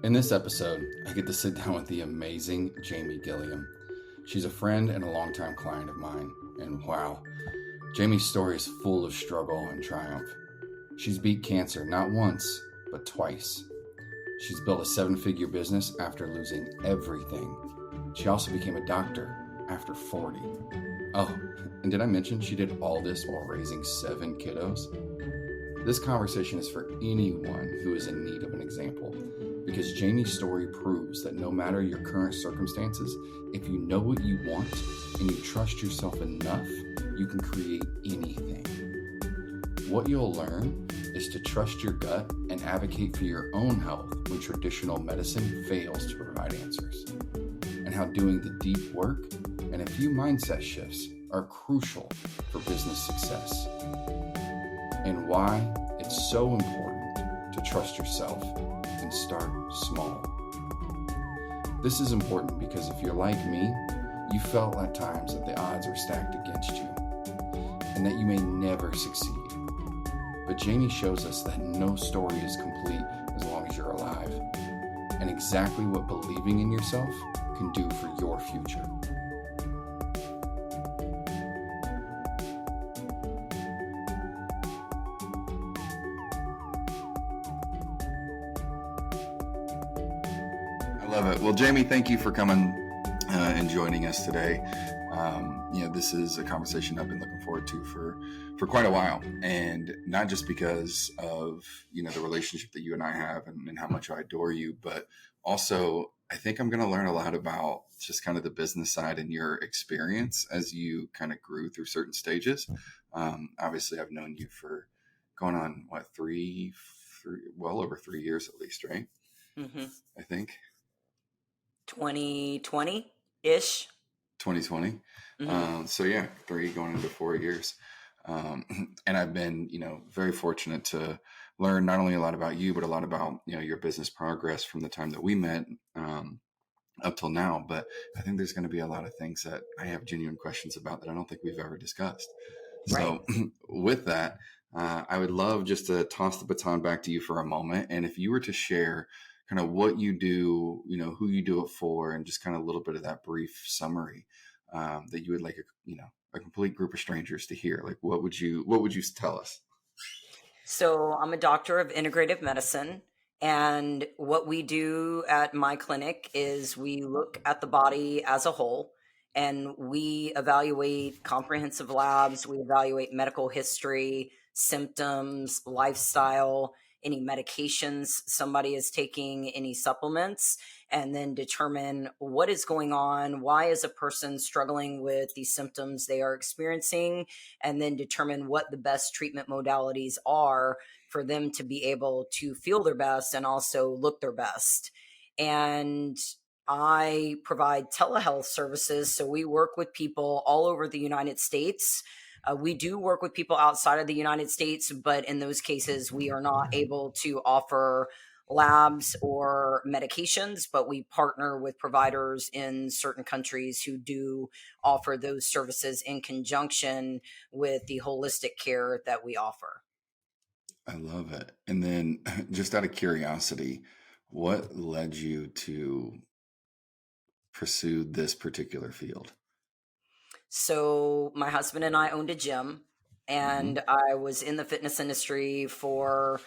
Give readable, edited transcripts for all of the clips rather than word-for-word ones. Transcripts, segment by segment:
In this episode, I get to sit down with the amazing Jamie Gilliam. She's a friend and a longtime client of mine, and wow, Jamie's story is full of struggle and triumph. She's beat cancer not once, but twice. She's built a seven-figure business after losing everything. She also became a doctor after 40. Oh, and did I mention she did all this while raising 7 kiddos? This conversation is for anyone who is in need of an example, because Jamie's story proves that no matter your current circumstances, if you know what you want and you trust yourself enough, you can create anything. What you'll learn is to trust your gut and advocate for your own health when traditional medicine fails to provide answers, and how doing the deep work and a few mindset shifts are crucial for business success, and why it's so important to trust yourself and start small. This is important because if you're like me, you felt at times that the odds were stacked against you and that you may never succeed. But Jamie shows us that no story is complete as long as you're alive, and exactly what believing in yourself can do for your future. I love it. Well, Jamie, thank you for coming and joining us today. This is a conversation I've been looking forward to for quite a while, and not just because of the relationship that you and I have and how much I adore you, but also I think I'm going to learn a lot about just kind of the business side and your experience as you kind of grew through certain stages. Obviously, I've known you for going on well over 3 years at least, right? Mm-hmm. I think 2020-ish. 2020. Mm-hmm. So yeah, 3 going into 4 years. And I've been, very fortunate to learn not only a lot about you, but a lot about, your business progress from the time that we met up till now. But I think there's going to be a lot of things that I have genuine questions about that I don't think we've ever discussed. Right. So with that, I would love just to toss the baton back to you for a moment. And if you were to share kind of what you do, who you do it for, and just kind of a little bit of that brief summary that you would like a complete group of strangers to hear, like what would you tell us? So I'm a doctor of integrative medicine. And what we do at my clinic is we look at the body as a whole, and we evaluate comprehensive labs. We evaluate medical history, symptoms, lifestyle, any medications somebody is taking, any supplements, and then determine what is going on. Why is a person struggling with these symptoms they are experiencing? And then determine what the best treatment modalities are for them to be able to feel their best and also look their best. And I provide telehealth services. So we work with people all over the United States. We do work with people outside of the United States, but in those cases, we are not able to offer labs or medications, but we partner with providers in certain countries who do offer those services in conjunction with the holistic care that we offer. I love it. And then just out of curiosity, what led you to pursue this particular field? So my husband and I owned a gym, and I was in the fitness industry for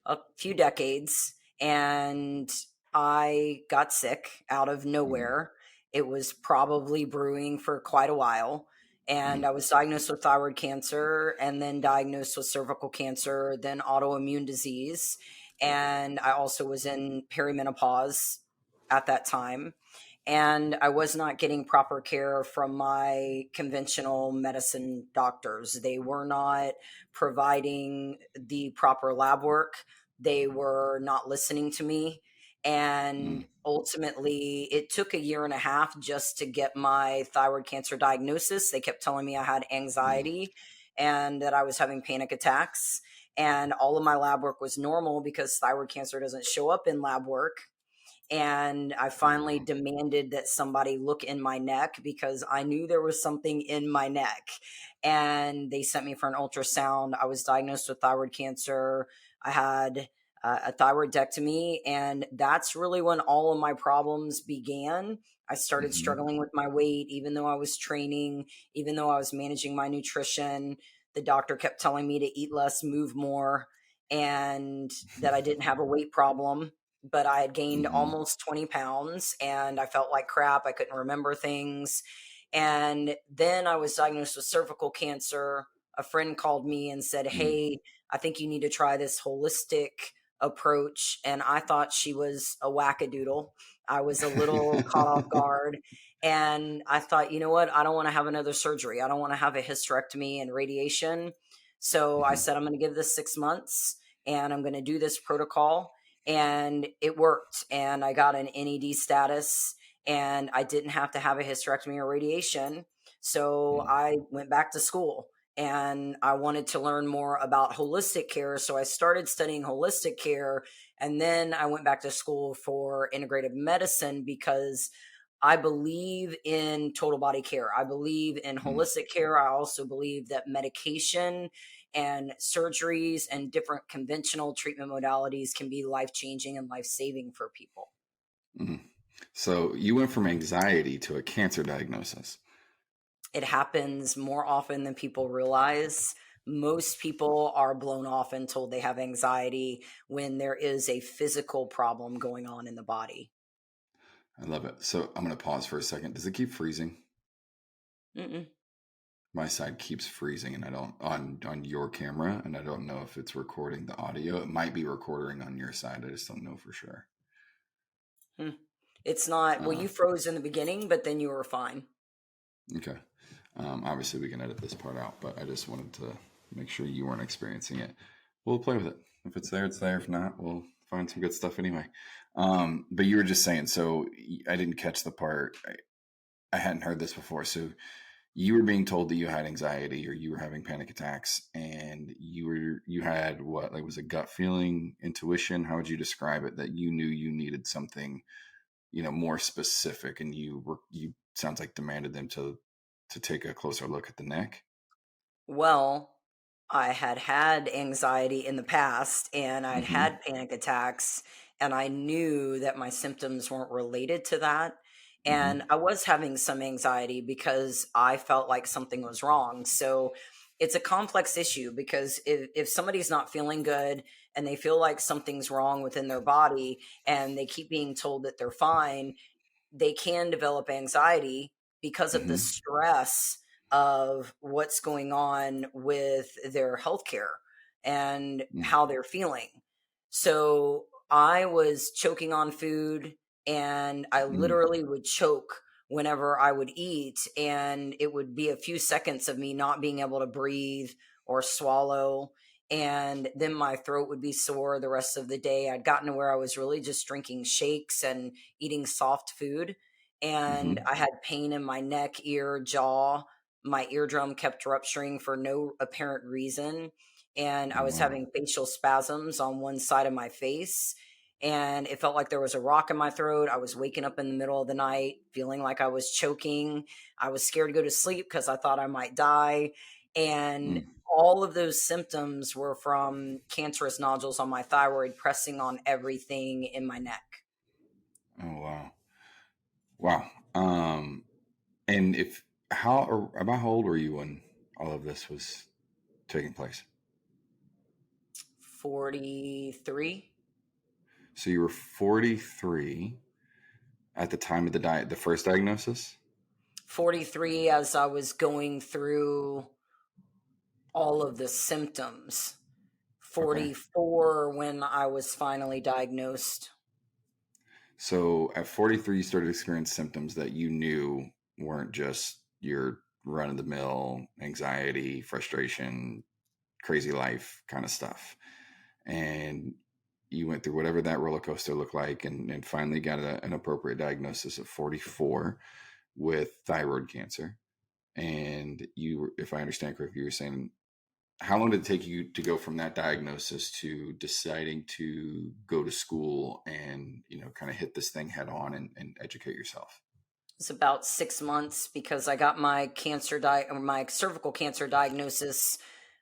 a few decades, and I got sick out of nowhere. It was probably brewing for quite a while. And I was diagnosed with thyroid cancer, and then diagnosed with cervical cancer, then autoimmune disease. And I also was in perimenopause at that time. And I was not getting proper care from my conventional medicine doctors. They were not providing the proper lab work. They were not listening to me. And ultimately, it took a year and a half just to get my thyroid cancer diagnosis. They kept telling me I had anxiety and that I was having panic attacks. And all of my lab work was normal because thyroid cancer doesn't show up in lab work. And I finally demanded that somebody look in my neck because I knew there was something in my neck. And they sent me for an ultrasound. I was diagnosed with thyroid cancer. I had a thyroidectomy. And that's really when all of my problems began. I started Hmm. struggling with my weight, even though I was training, even though I was managing my nutrition. The doctor kept telling me to eat less, move more, and that I didn't have a weight problem. But I had gained Hmm. almost 20 pounds and I felt like crap. I couldn't remember things. And then I was diagnosed with cervical cancer. A friend called me and said, Hmm. "Hey, I think you need to try this holistic approach." And I thought she was a wackadoodle. I was a little caught off guard. And I thought, you know what? I don't want to have another surgery. I don't want to have a hysterectomy and radiation. So I Hmm. said, I'm going to give this 6 months and I'm going to do this protocol. And it worked. And I got an NED status and I didn't have to have a hysterectomy or radiation. So I went back to school and I wanted to learn more about holistic care. So I started studying holistic care. And then I went back to school for integrative medicine because I believe in total body care. I believe in Hmm. holistic care. I also believe that medication and surgeries and different conventional treatment modalities can be life changing and life saving for people. Hmm. So you went from anxiety to a cancer diagnosis. It happens more often than people realize. Most people are blown off and told they have anxiety when there is a physical problem going on in the body. I love it. So I'm going to pause for a second. Does it keep freezing? Mm-mm. My side keeps freezing, and I don't on your camera, and I don't know if it's recording the audio. It might be recording on your side. I just don't know for sure. Hmm. It's not, well, Uh, you froze in the beginning, but then you were fine. okay. Obviously, we can edit this part out, but I just wanted to make sure you weren't experiencing it. We'll play with it. If it's there, it's there. If not, we'll find some good stuff anyway. But you were just saying, so I didn't catch the part. I hadn't heard this before. So you were being told that you had anxiety or you were having panic attacks, and you had what, like, was it gut feeling, intuition? How would you describe it, that you knew you needed something, more specific, and you sounds like demanded them to take a closer look at the neck? Well, I had had anxiety in the past and I'd Mm-hmm. had panic attacks, and I knew that my symptoms weren't related to that. Mm-hmm. And I was having some anxiety because I felt like something was wrong. So it's a complex issue because if somebody's not feeling good and they feel like something's wrong within their body and they keep being told that they're fine, they can develop anxiety because of the Mm-hmm. stress of what's going on with their healthcare and how they're feeling. So I was choking on food and I Mm-hmm. literally would choke whenever I would eat. And it would be a few seconds of me not being able to breathe or swallow. And then my throat would be sore the rest of the day. I'd gotten to where I was really just drinking shakes and eating soft food. And Mm-hmm. I had pain in my neck, ear, jaw. My eardrum kept rupturing for no apparent reason. And I Oh, was wow. having facial spasms on one side of my face. And it felt like there was a rock in my throat. I was waking up in the middle of the night, feeling like I was choking. I was scared to go to sleep because I thought I might die. And Mm. all of those symptoms were from cancerous nodules on my thyroid pressing on everything in my neck. Oh, wow. Wow. And if how or about how old were you when all of this was taking place? 43. So you were 43 at the time of the first diagnosis? 43 as I was going through all of the symptoms. Okay. 44 when I was finally diagnosed. So at 43, you started experiencing symptoms that you knew weren't just your run of the mill anxiety, frustration, crazy life kind of stuff. And you went through whatever that roller coaster looked like, and finally got an appropriate diagnosis at 44 with thyroid cancer. And you, if I understand correctly, you were saying, how long did it take you to go from that diagnosis to deciding to go to school and, kind of hit this thing head on and educate yourself? It's about 6 months because I got my or my cervical cancer diagnosis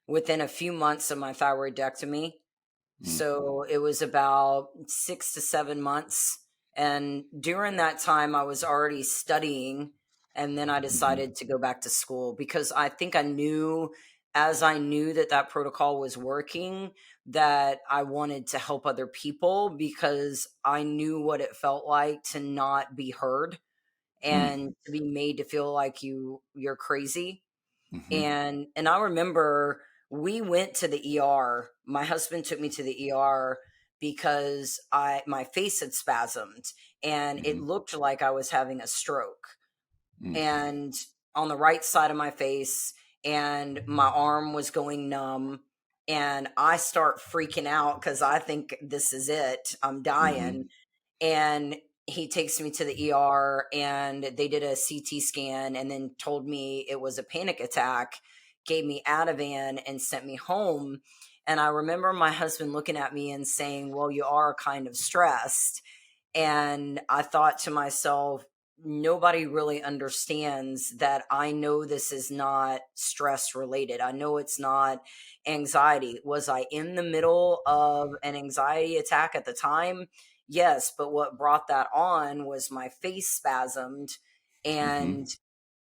within a few months of my thyroidectomy. Mm, So it was about 6 to 7 months. And during that time, I was already studying. And then I mm-hmm, decided to go back to school because I think I knew, as I knew that that protocol was working, that I wanted to help other people because I knew what it felt like to not be heard mm, and to be made to feel like you're crazy. mm-hmm, And I remember we went to the ER. My husband took me to the ER because I my face had spasmed and it mm-hmm, looked like I was having a stroke. mm, And on the right side of my face, and my arm was going numb, and I start freaking out cuz I think this is it. I'm mm-hmm, dying. And he takes me to the ER and they did a CT scan and then told me it was a panic attack, gave me Ativan and sent me home. And I remember my husband looking at me and saying, "Well, you are kind of stressed." And I thought to myself, nobody really understands that I know this is not stress related. I know it's not anxiety. Was I in the middle of an anxiety attack at the time? Yes, but what brought that on was my face spasmed mm-hmm, and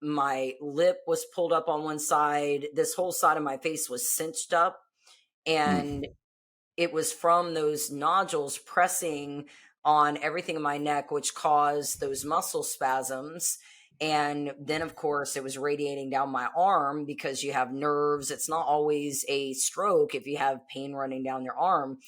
my lip was pulled up on one side. This whole side of my face was cinched up, mm, and it was from those nodules pressing on everything in my neck, which caused those muscle spasms. And then, of course, it was radiating down my arm because you have nerves. It's not always a stroke if you have pain running down your arm,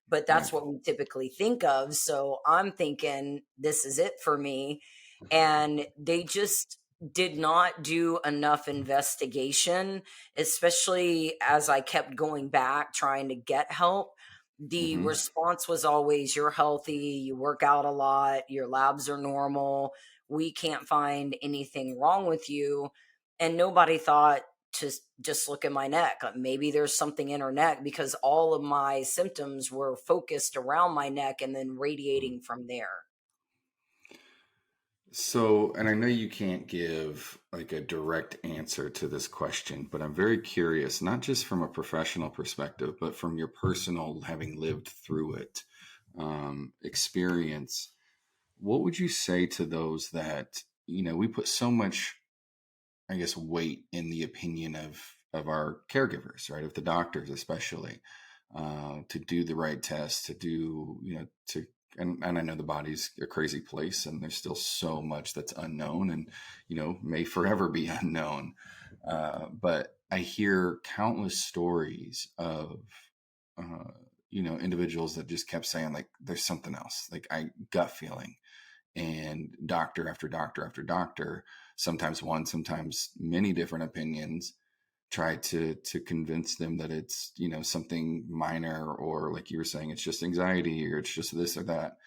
but right. that's what we typically think of. So I'm thinking, this is it for me. And they just did not do enough investigation, especially as I kept going back trying to get help. The Mm-hmm. response was always, "You're healthy, you work out a lot, your labs are normal, we can't find anything wrong with you." And nobody thought to just look at my neck. Maybe there's something in her neck, because all of my symptoms were focused around my neck and then radiating from there. So, and I know you can't give like a direct answer to this question, but I'm very curious, not just from a professional perspective, but from your personal, having lived through it, experience. What would you say to those that, we put so much, I guess, weight in the opinion of our caregivers, right? Of the doctors, especially, to do the right tests, to do, and I know the body's a crazy place, and there's still so much that's unknown, and may forever be unknown. But I hear countless stories of, uh, individuals that just kept saying like, "There's something else." Like I gut feeling, and doctor after doctor after doctor, sometimes one, sometimes many different opinions, try to convince them that it's something minor, or like you were saying, it's just anxiety, or it's just this or that,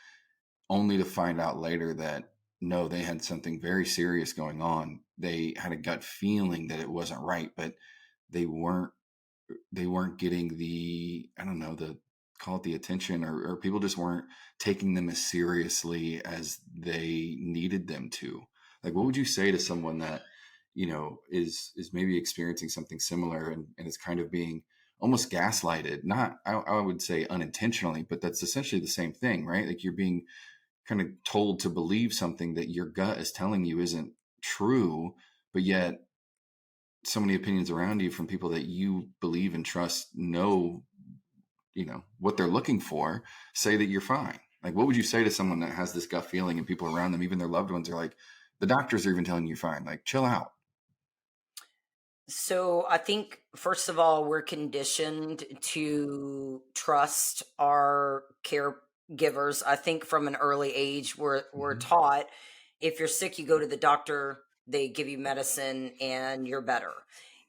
only to find out later that no, they had something very serious going on. They had a gut feeling that it wasn't right, but they weren't they weren't getting the, I don't know, the, call it the attention, or people just weren't taking them as seriously as they needed them to. Like what would you say to someone that is maybe experiencing something similar, and is kind of being almost gaslighted, not I would say unintentionally, but that's essentially the same thing, right? Like you're being kind of told to believe something that your gut is telling you isn't true, but yet so many opinions around you from people that you believe and trust know what they're looking for, say that you're fine. Like what would you say to someone that has this gut feeling, and people around them, even their loved ones, are like, the doctors are even telling you you're fine, like chill out. So I think, first of all, we're conditioned to trust our caregivers. I think from an early age, we're Mm-hmm. taught, if you're sick, you go to the doctor, they give you medicine, and you're better.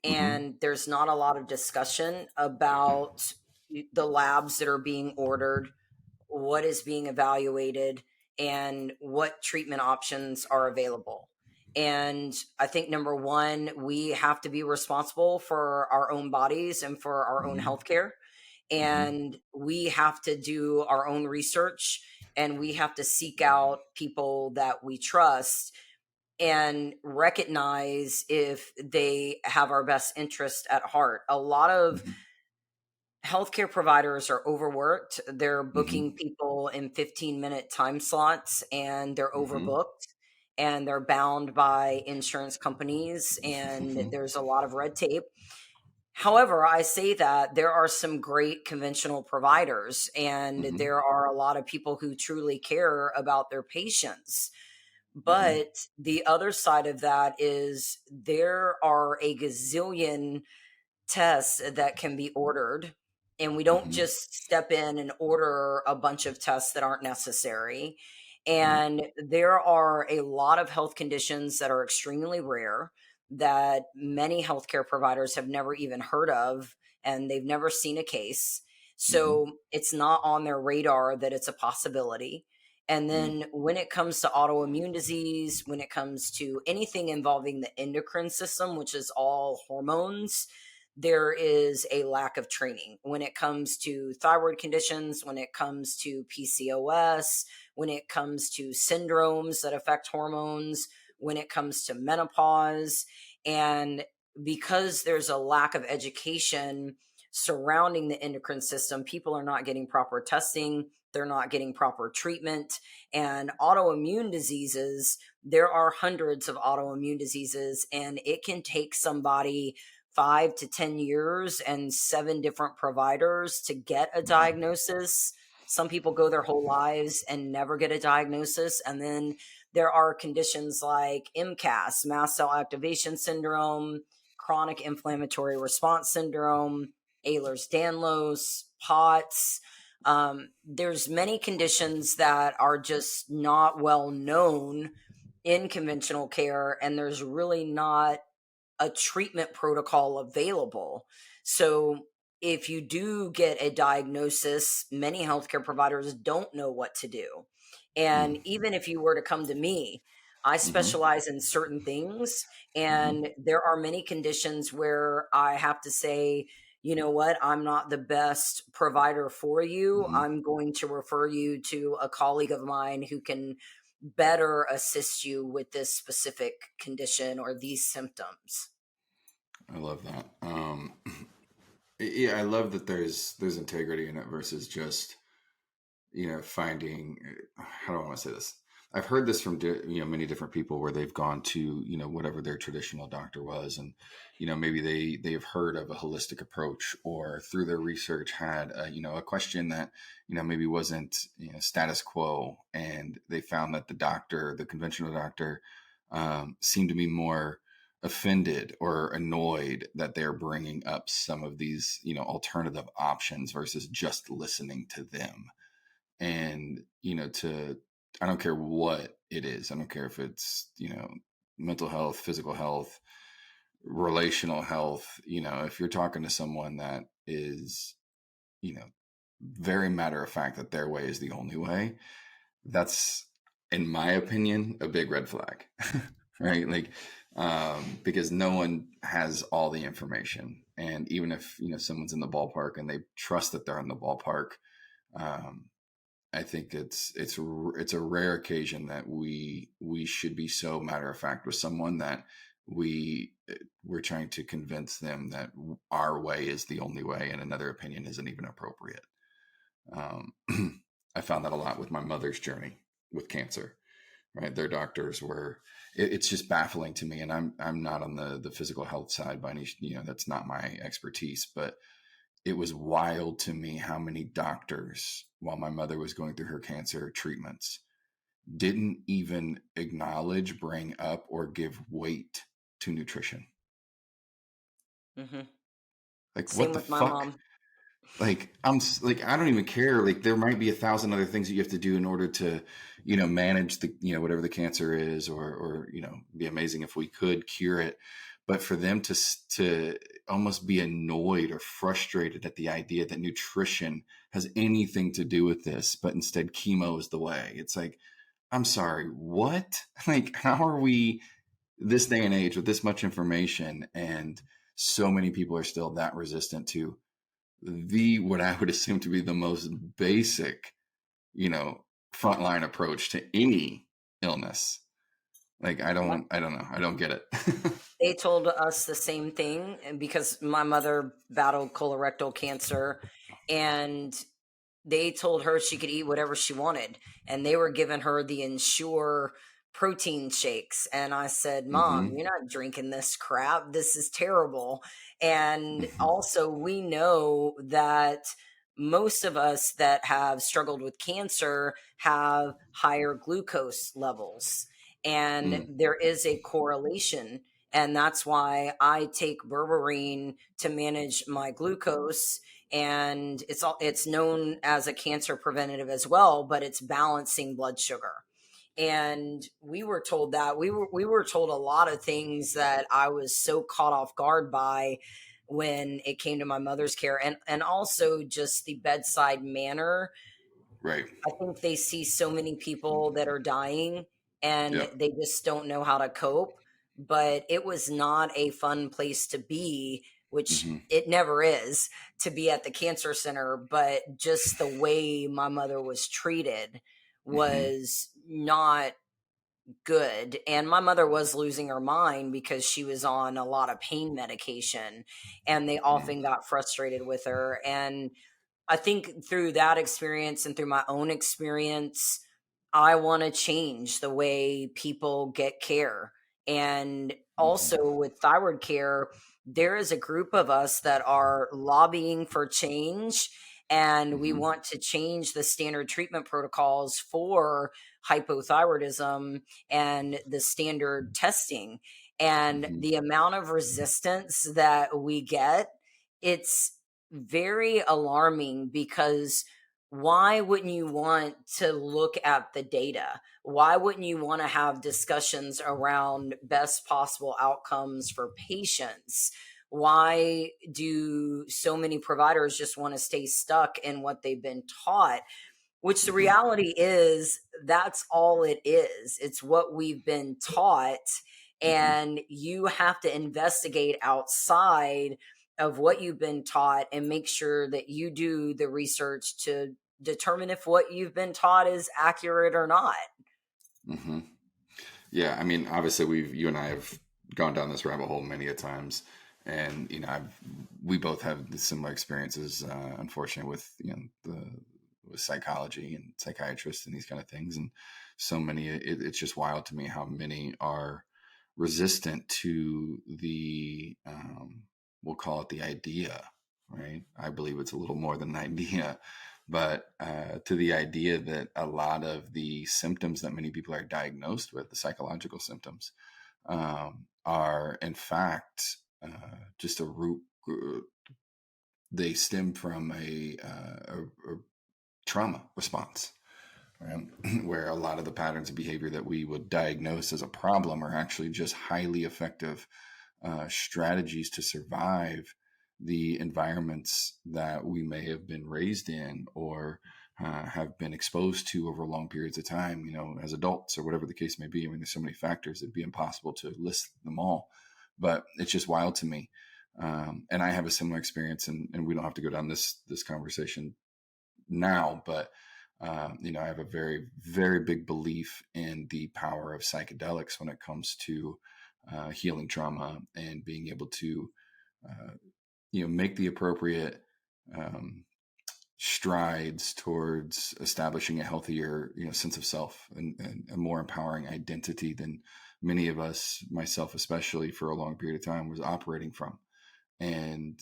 Mm-hmm. And there's not a lot of discussion about the labs that are being ordered, what is being evaluated, and what treatment options are available. And I think, number one, we have to be responsible for our own bodies and for our own Mm-hmm. healthcare. Mm-hmm. And we have to do our own research, and we have to seek out people that we trust and recognize if they have our best interest at heart. A lot of Mm-hmm. Healthcare providers are overworked. They're Mm-hmm. booking people in 15-minute time slots, and they're Mm-hmm. overbooked, and they're bound by insurance companies, and Mm-hmm. there's a lot of red tape. However, I say that there are some great conventional providers, and Mm-hmm. there are a lot of people who truly care about their patients. Mm-hmm. But the other side of that is there are a gazillion tests that can be ordered. And we don't Mm-hmm. just step in and order a bunch of tests that aren't necessary. Right. And there are a lot of health conditions that are extremely rare that many healthcare providers have never even heard of, and they've never seen a case. Mm-hmm. So it's not on their radar that it's a possibility. And Mm-hmm. then when it comes to autoimmune disease, when it comes to anything involving the endocrine system, which is all hormones, there is a lack of training when it comes to thyroid conditions, when it comes to PCOS, when it comes to syndromes that affect hormones, when it comes to menopause. And because there's a lack of education surrounding the endocrine system, people are not getting proper testing, they're not getting proper treatment. And autoimmune diseases, there are hundreds of autoimmune diseases, and it can take somebody 5 to 10 years and 7 different providers to get a Mm-hmm. diagnosis. Some people go their whole lives and never get a diagnosis. And then there are conditions like MCAS, mast cell activation syndrome, chronic inflammatory response syndrome, Ehlers-Danlos, POTS. There's many conditions that are just not well known in conventional care, and there's really not a treatment protocol available. So if you do get a diagnosis, many healthcare providers don't know what to do. And even if you were to come to me, I Mm-hmm. specialize in certain things, Mm-hmm. and there are many conditions where I have to say, you know what, I'm not the best provider for you. Mm-hmm. I'm going to refer you to a colleague of mine who can better assist you with this specific condition or these symptoms. I love that. Yeah, I love that there's integrity in it versus just finding, how do I want to say this? I've heard this from many different people where they've gone to whatever their traditional doctor was, and maybe they've heard of a holistic approach, or through their research had a question that maybe wasn't status quo, and they found that the conventional doctor, seemed to be more offended or annoyed that they're bringing up some of these alternative options versus just listening to them. And to I don't care what it is. I don't care if it's mental health, physical health, relational health. If you're talking to someone that is you know very matter of fact that their way is the only way, that's, in my opinion, a big red flag. Right? Like, because no one has all the information, and even if someone's in the ballpark and they trust that they're in the ballpark, um, I think it's a rare occasion that we should be so matter of fact with someone that we're trying to convince them that our way is the only way and another opinion isn't even appropriate. Um, I found that a lot with my mother's journey with cancer. Right, their doctors were. It's just baffling to me, and I'm not on the physical health side by any. That's not my expertise, but it was wild to me how many doctors, while my mother was going through her cancer treatments, didn't even acknowledge, bring up, or give weight to nutrition. Hmm. Like, what Same the with my fuck? mom. Like, like, I don't even care. Like, there might be 1,000 other things that you have to do in order to manage the whatever the cancer is, or be amazing if we could cure it. But for them to almost be annoyed or frustrated at the idea that nutrition has anything to do with this, but instead chemo is the way. It's like, I'm sorry, what? Like, how are we this day and age with this much information, and so many people are still that resistant to the what I would assume to be the most basic, you know, frontline approach to any illness. Like, I don't know. I don't get it. They told us the same thing, and because my mother battled colorectal cancer, and they told her she could eat whatever she wanted, and they were giving her the Ensure protein shakes, and I said, Mom, Hmm. you're not drinking this crap, this is terrible. And Hmm. also, we know that most of us that have struggled with cancer have higher glucose levels, and Mm. there is a correlation. And that's why I take berberine to manage my glucose, and it's known as a cancer preventative as well, but it's balancing blood sugar. And we were told that we were told a lot of things that I was so caught off guard by when it came to my mother's care, and also just the bedside manner. Right. I think they see so many people that are dying and Yeah. they just don't know how to cope. But it was not a fun place to be, which Hmm. it never is, to be at the cancer center. But just the way my mother was treated Hmm. was not good. And my mother was losing her mind because she was on a lot of pain medication, and they Mm. often got frustrated with her. And I think through that experience and through my own experience, I want to change the way people get care. And Hmm. also with thyroid care, there is a group of us that are lobbying for change, and we Hmm. want to change the standard treatment protocols for hypothyroidism and the standard testing. And Hmm. the amount of resistance that we get, it's very alarming, because why wouldn't you want to look at the data? Why wouldn't you want to have discussions around best possible outcomes for patients? Why do so many providers just want to stay stuck in what they've been taught? Which the Hmm. reality is, that's all it is. It's what we've been taught. Hmm. And you have to investigate outside of what you've been taught and make sure that you do the research to determine if what you've been taught is accurate or not. Hmm. Yeah, I mean, obviously, you and I have gone down this rabbit hole many a times, and we both have the similar experiences, unfortunately, with with psychology and psychiatrists and these kind of things, and so many. It's just wild to me how many are resistant to the, we'll call it the idea, right? I believe it's a little more than an idea, but to the idea that a lot of the symptoms that many people are diagnosed with, the psychological symptoms, are in fact just a root. They stem from a trauma response, right? Where a lot of the patterns of behavior that we would diagnose as a problem are actually just highly effective strategies to survive the environments that we may have been raised in, or have been exposed to over long periods of time, as adults, or whatever the case may be. I mean, there's so many factors, it'd be impossible to list them all, but it's just wild to me. And I have a similar experience, and we don't have to go down this conversation now, but I have a very, very big belief in the power of psychedelics when it comes to healing trauma and being able to, uh, make the appropriate um, strides towards establishing a healthier, sense of self, and a more empowering identity than many of us, myself especially, for a long period of time was operating from. And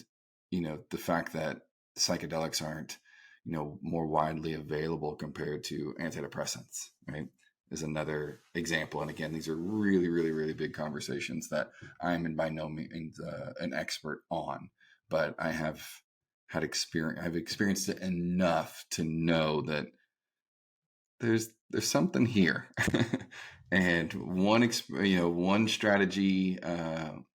the fact that psychedelics aren't more widely available compared to antidepressants, right, is another example. And again, these are really, really, really big conversations that I am in by no means an expert on, but I've experienced it enough to know that there's something here. And one strategy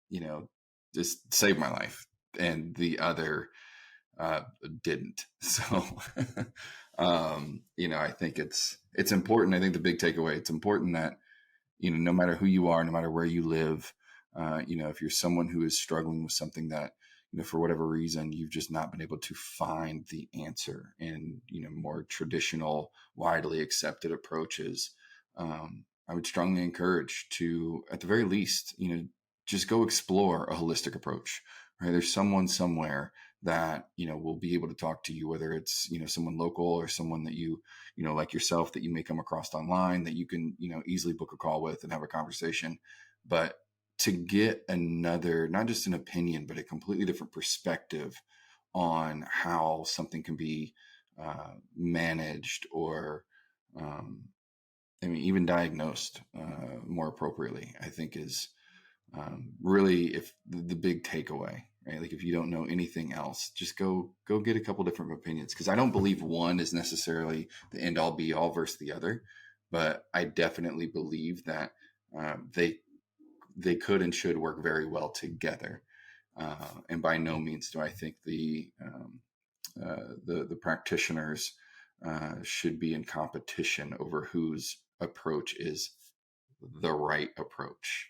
you know just saved my life, and the other didn't. So I think it's important. I think the big takeaway, it's important that no matter who you are, no matter where you live, if you're someone who is struggling with something that, for whatever reason, you've just not been able to find the answer in, more traditional, widely accepted approaches, I would strongly encourage to, at the very least, just go explore a holistic approach, right? There's someone somewhere that, will be able to talk to you, whether it's, someone local or someone that like yourself, that you may come across online, that you can, easily book a call with and have a conversation. But to get another, not just an opinion, but a completely different perspective on how something can be managed, or even diagnosed more appropriately, I think is really, if the big takeaway, right? Like, if you don't know anything else, just go get a couple different opinions, because I don't believe one is necessarily the end all be all versus the other, but I definitely believe that they could and should work very well together. And by no means do I think the practitioners should be in competition over whose approach is the right approach.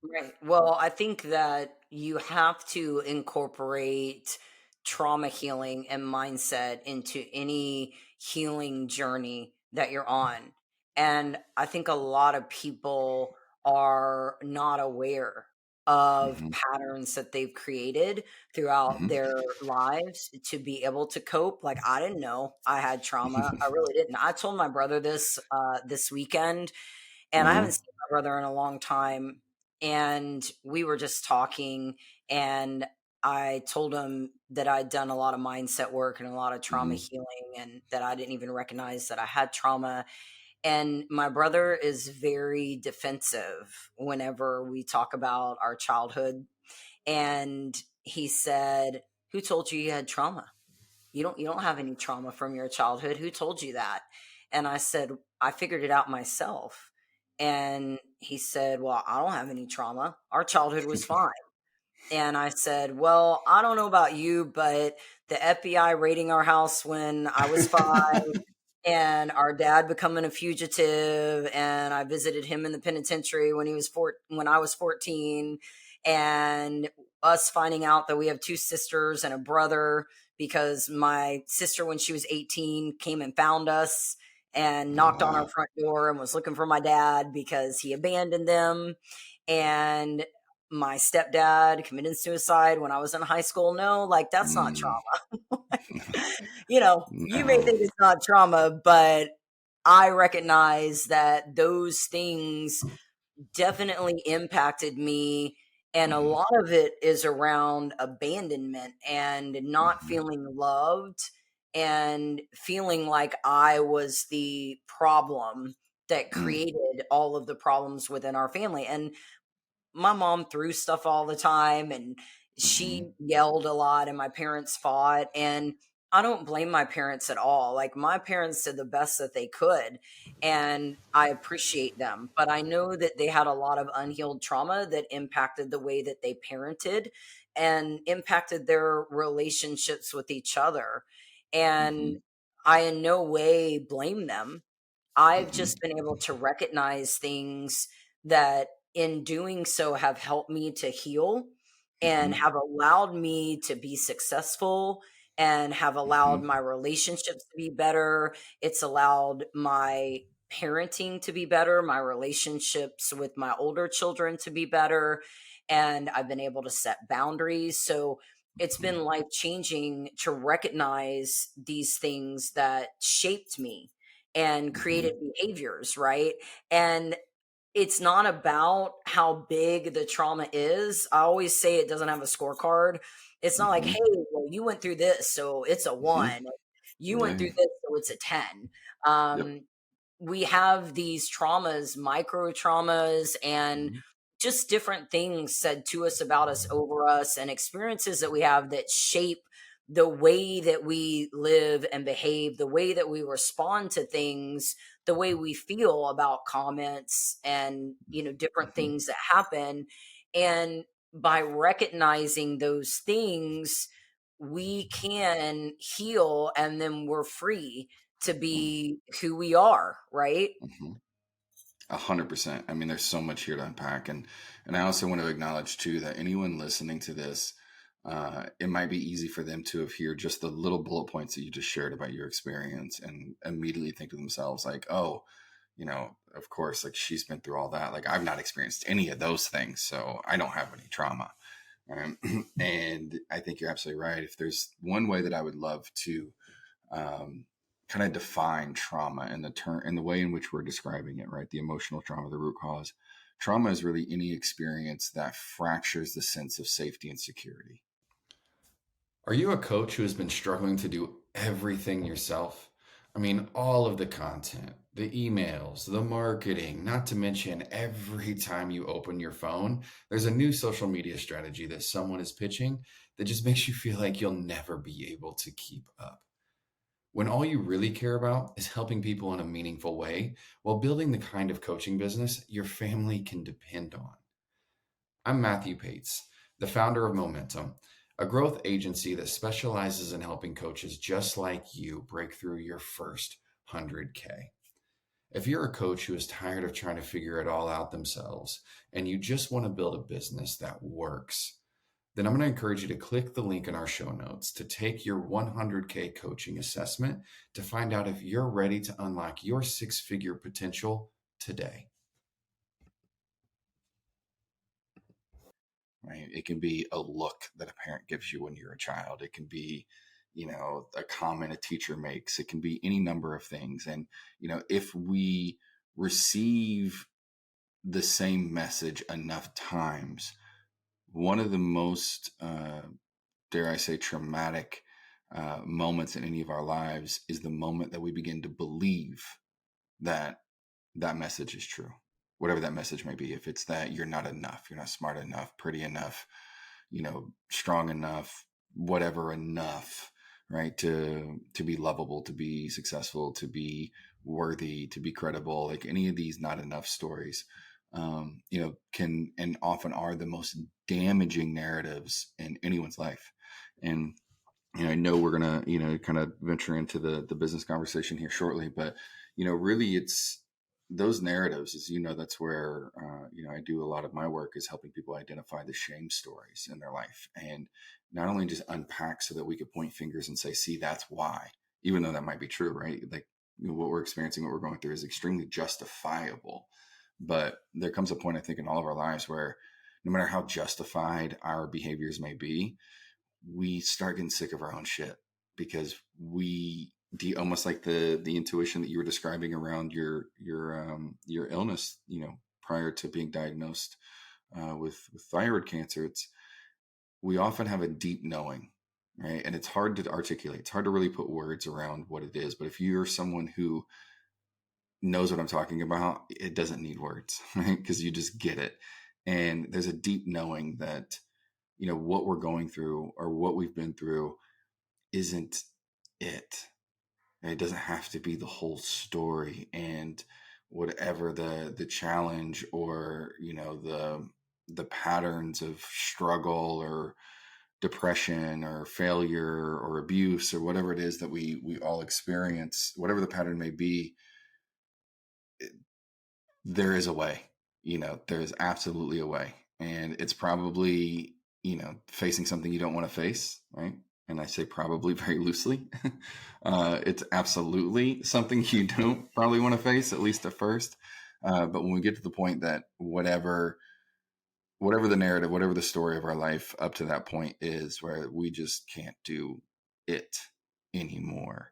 Right. Well, I think that you have to incorporate trauma healing and mindset into any healing journey that you're on. And I think a lot of people are not aware of Mm-hmm. patterns that they've created throughout Mm-hmm. their lives to be able to cope. Like, I didn't know I had trauma. I really didn't. I told my brother this weekend, and I haven't Uh-huh. seen my brother in a long time. And we were just talking, and I told him that I'd done a lot of mindset work and a lot of trauma Mm-hmm. healing, and that I didn't even recognize that I had trauma. And my brother is very defensive whenever we talk about our childhood. And he said, "Who told you had trauma? You don't have any trauma from your childhood. Who told you that?" And I said, "I figured it out myself." And he said, "Well, I don't have any trauma. Our childhood was fine." And I said, "Well, I don't know about you, but the FBI raiding our house when I was 5, and our dad becoming a fugitive, and I visited him in the penitentiary when I was 14, and us finding out that we have 2 sisters and a brother, because my sister, when she was 18, came and found us and Oh, knocked on our wow. front door and was looking for my dad because he abandoned them. And my stepdad committed suicide when I was in high school." No, like, that's not Mm. trauma. You may No. think it's not trauma, but I recognize that those things definitely impacted me. And a Mm-hmm. lot of it is around abandonment and not Mm-hmm. feeling loved and feeling like I was the problem that Mm. created all of the problems within our family. And my mom threw stuff all the time, and Mm-hmm. she yelled a lot, and my parents fought. And I don't blame my parents at all. Like, my parents did the best that they could, and I appreciate them. But I know that they had a lot of unhealed trauma that impacted the way that they parented and impacted their relationships with each other. And Mm-hmm. I in no way blame them. I've Mm-hmm. just been able to recognize things that, in doing so, have helped me to heal and Mm-hmm. have allowed me to be successful and have allowed Mm-hmm. my relationships to be better. It's allowed my parenting to be better, my relationships with my older children to be better, and I've been able to set boundaries. So it's been life changing to recognize these things that shaped me and Mm-hmm. created behaviors, right? And it's not about how big the trauma is. I always say it doesn't have a scorecard. It's not like, Mm-hmm. "Hey, well, you went through this, so it's a Mm-hmm. 1. You went Yeah. through this, so it's a 10." Yep. Um, we have these traumas, micro traumas, and Mm-hmm. just different things said to us, about us, over us, and experiences that we have that shape the way that we live and behave, the way that we respond to things, the way we feel about comments, and different Mm-hmm. things that happen. And by recognizing those things, we can heal, and then we're free to be who we are, right? Mm-hmm. 100%. I mean, there's so much here to unpack, and I also want to acknowledge too that anyone listening to this, it might be easy for them to have heard just the little bullet points that you just shared about your experience and immediately think to themselves like, "Oh, of course, like she's been through all that. Like I've not experienced any of those things, so I don't have any trauma. And I think you're absolutely right. If there's one way that I would love to kind of define trauma in the way in which we're describing it, right? The emotional trauma, the root cause. Trauma is really any experience that fractures the sense of safety and security. Are you a coach who has been struggling to do everything yourself? I mean, all of the content, the emails, the marketing, not to mention every time you open your phone, there's a new social media strategy that someone is pitching that just makes you feel like you'll never be able to keep up. When all you really care about is helping people in a meaningful way while building the kind of coaching business your family can depend on. I'm Matthew Paetz, the founder of Momentum, a growth agency that specializes in helping coaches just like you break through your first 100K. If you're a coach who is tired of trying to figure it all out themselves and you just want to build a business that works, then I'm going to encourage you to click the link in our show notes to take your 100K coaching assessment to find out if you're ready to unlock your six-figure potential today. Right? It can be a look that a parent gives you when you're a child. It can be, a comment a teacher makes. It can be any number of things. And, if we receive the same message enough times, one of the most, dare I say, traumatic moments in any of our lives is the moment that we begin to believe that that message is true, whatever that message may be. If it's that you're not enough, you're not smart enough, pretty enough, strong enough, whatever enough, right? To be lovable, to be successful, to be worthy, to be credible, like any of these not enough stories, can and often are the most damaging narratives in anyone's life. And I know we're gonna, kind of venture into the business conversation here shortly, but really it's those narratives, as that's where I do a lot of my work, is helping people identify the shame stories in their life, and not only just unpack so that we could point fingers and say, see, that's why, even though that might be true, right? Like what we're experiencing, what we're going through is extremely justifiable. But there comes a point, I think, in all of our lives where no matter how justified our behaviors may be, we start getting sick of our own shit because almost like the intuition that you were describing around your illness, prior to being diagnosed with thyroid cancer. We often have a deep knowing, right? And it's hard to articulate. It's hard to really put words around what it is. But if you're someone who knows what I'm talking about, it doesn't need words, right? Because you just get it. And there's a deep knowing that, what we're going through or what we've been through isn't it. And it doesn't have to be the whole story. And whatever the challenge or, the patterns of struggle or depression or failure or abuse or whatever it is that we all experience, whatever the pattern may be, there is a way. There's absolutely a way. And it's probably, facing something you don't want to face, right? And I say probably very loosely. It's absolutely something you don't probably want to face, at least at first. But when we get to the point that whatever the narrative, whatever the story of our life up to that point is, where we just can't do it anymore,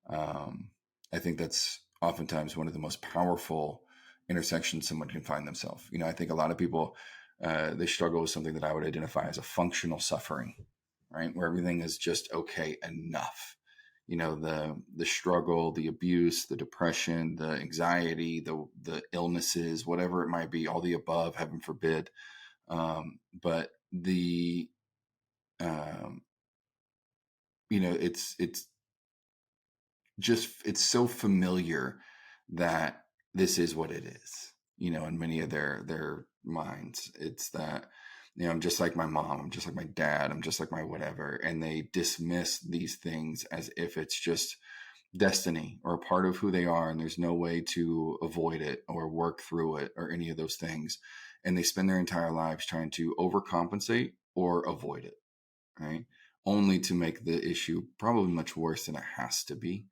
I think that's oftentimes one of the most powerful intersections someone can find themselves. I think a lot of people, they struggle with something that I would identify as a functional suffering, right? Where everything is just okay enough. The struggle, the abuse, the depression, the anxiety, the illnesses, whatever it might be, all the above, heaven forbid. But it's so familiar that this is what it is, in many of their minds. It's that, I'm just like my mom, I'm just like my dad, I'm just like my whatever. And they dismiss these things as if it's just destiny or a part of who they are. And there's no way to avoid it or work through it or any of those things. And they spend their entire lives trying to overcompensate or avoid it, right? Only to make the issue probably much worse than it has to be.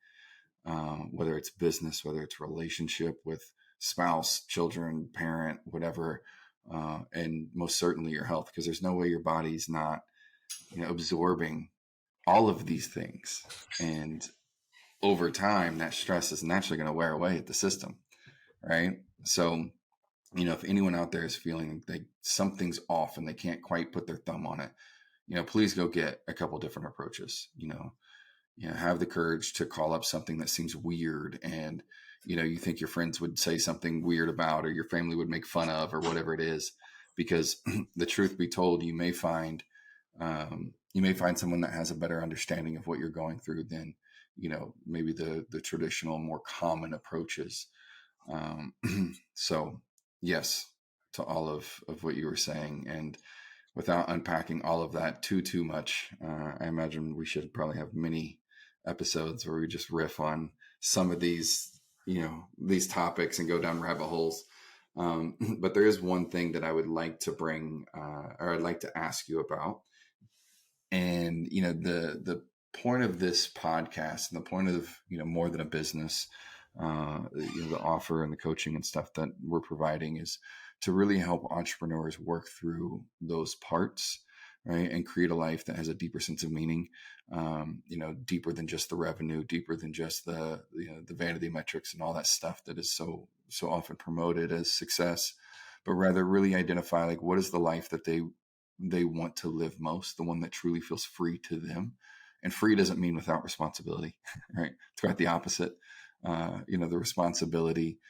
whether it's business, whether it's relationship with spouse, children, parent, whatever, and most certainly your health, because there's no way your body's not, absorbing all of these things. And over time, that stress is naturally going to wear away at the system, right? So, if anyone out there is feeling like something's off and they can't quite put their thumb on it, please go get a couple different approaches. Have the courage to call up something that seems weird and, you think your friends would say something weird about, or your family would make fun of, or whatever it is, because the truth be told, you may find someone that has a better understanding of what you're going through than, maybe the traditional, more common approaches. Um, so yes, to all of what you were saying. And without unpacking all of that too much, I imagine we should probably have many episodes where we just riff on some of these topics and go down rabbit holes. But there is one thing that I would like to bring, or I'd like to ask you about. And, the point of this podcast, and the point of, more than a business, the offer and the coaching and stuff that we're providing, is to really help entrepreneurs work through those parts, right? And create a life that has a deeper sense of meaning, deeper than just the revenue, deeper than just the vanity metrics and all that stuff that is so often promoted as success, but rather really identify, like, what is the life that they want to live most, the one that truly feels free to them. And free doesn't mean without responsibility, right? It's quite the opposite. The responsibility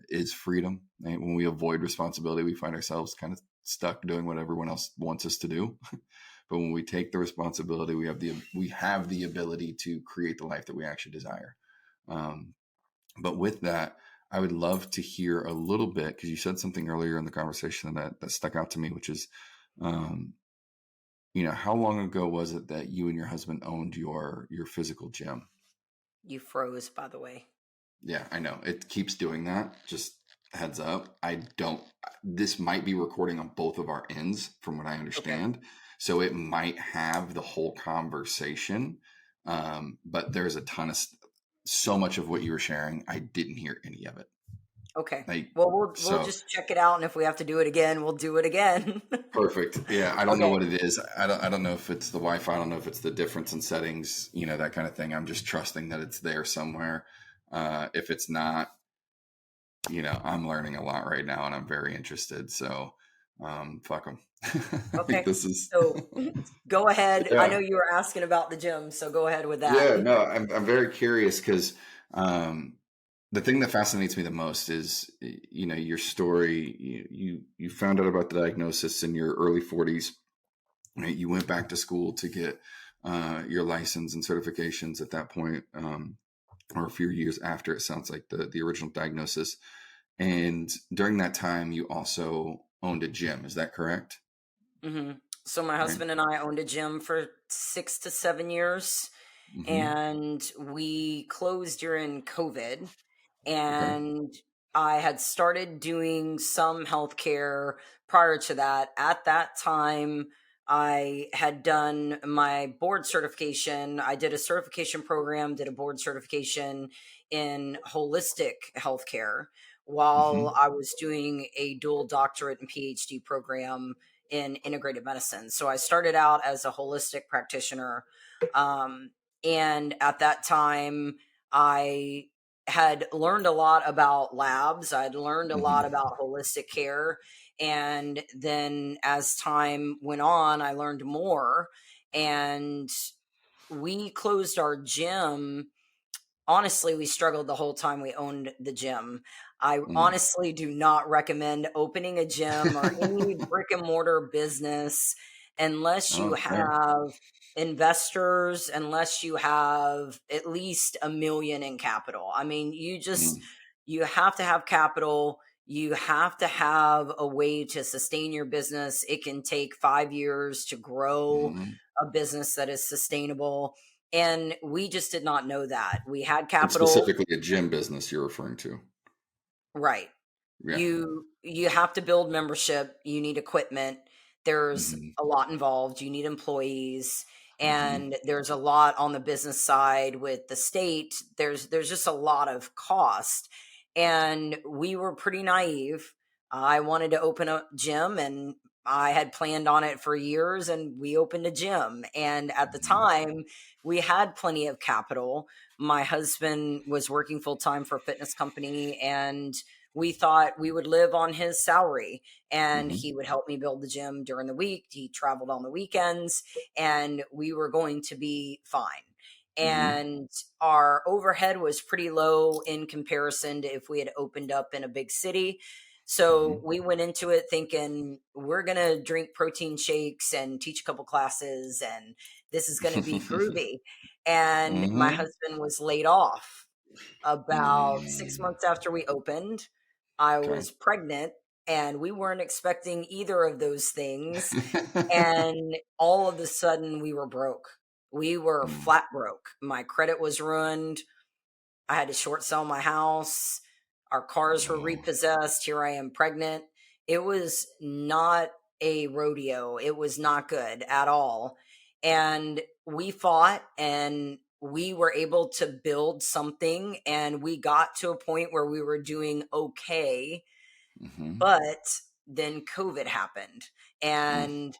is freedom. Right? When we avoid responsibility, we find ourselves kind of stuck doing what everyone else wants us to do. But when we take the responsibility, we have the ability to create the life that we actually desire. But with that, I would love to hear a little bit, because you said something earlier in the conversation that stuck out to me, which is, how long ago was it that you and your husband owned your physical gym? You froze, by the way. Yeah, I know. It keeps doing that. Just heads up. This might be recording on both of our ends from what I understand. Okay. So it might have the whole conversation. But there's so much of what you were sharing, I didn't hear any of it. Okay. We'll just check it out, and if we have to do it again, we'll do it again. Perfect. Yeah, I don't know what it is. I don't know if it's the Wi-Fi. I don't know if it's the difference in settings. That kind of thing. I'm just trusting that it's there somewhere. If it's not, I'm learning a lot right now, and I'm very interested. So, fuck them. Okay. So go ahead. Yeah. I know you were asking about the gym, so go ahead with that. Yeah. No, I'm very curious, because the thing that fascinates me the most is, your story. You found out about the diagnosis in your early 40s. Right? You went back to school to get your license and certifications at that point, or a few years after, it sounds like, the original diagnosis. And during that time, you also owned a gym. Is that correct? Mm-hmm. So my husband and I owned a gym for 6 to 7 years, and we closed during COVID. And I had started doing some healthcare prior to that. At that time, I had done my board certification. I did a certification program, did a board certification in holistic healthcare while I was doing a dual doctorate and PhD program in integrative medicine. So I started out as a holistic practitioner. And at that time, I had learned a lot about labs. I'd learned a lot about holistic care. And then as time went on, I learned more. And we closed our gym. Honestly, we struggled the whole time we owned the gym. I honestly do not recommend opening a gym or any brick and mortar business unless you have investors, unless you have at least $1 million in capital. I mean, you have to have capital. You have to have a way to sustain your business. It can take 5 years to grow a business that is sustainable. And we just did not know that. We had capital. And specifically a gym business you're referring to. Right. Yeah. You have to build membership. You need equipment. There's a lot involved. You need employees. Mm-hmm. and there's a lot on the business side with the state. There's just a lot of cost, and we were pretty naive. I wanted to open a gym, and I had planned on it for years, and we opened a gym. And at the Mm-hmm. time, we had plenty of capital. My husband was working full time for a fitness company, and we thought we would live on his salary, and Mm-hmm. he would help me build the gym during the week. He traveled on the weekends, and we were going to be fine. Mm-hmm. And our overhead was pretty low in comparison to if we had opened up in a big city. So we went into it thinking we're going to drink protein shakes and teach a couple classes, and this is going to be Mm-hmm. groovy. And my Mm-hmm. husband was laid off about 6 months Mm. after we opened. I Okay. was pregnant, and we weren't expecting either of those things. And all of a sudden, we were broke. We were Mm. flat broke. My credit was ruined. I had to short sell my house. Our cars were Oh. repossessed. Here I am pregnant. It was not a rodeo. It was not good at all. And we fought, and we were able to build something, and we got to a point where we were doing okay. Mm-hmm. But then COVID happened. Mm. And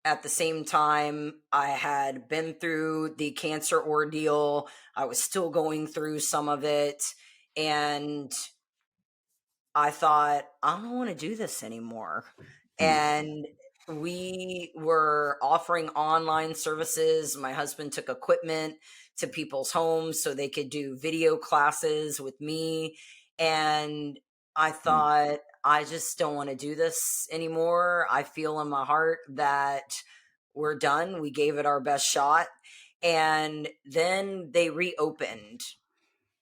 at the same time, I had been through the cancer ordeal. I was still going through some of it. And I thought, I don't want to do this anymore. Mm. And we were offering online services. My husband took equipment to people's homes so they could do video classes with me. And I Mm. thought, I just don't want to do this anymore. I feel in my heart that we're done. We gave it our best shot. And then they reopened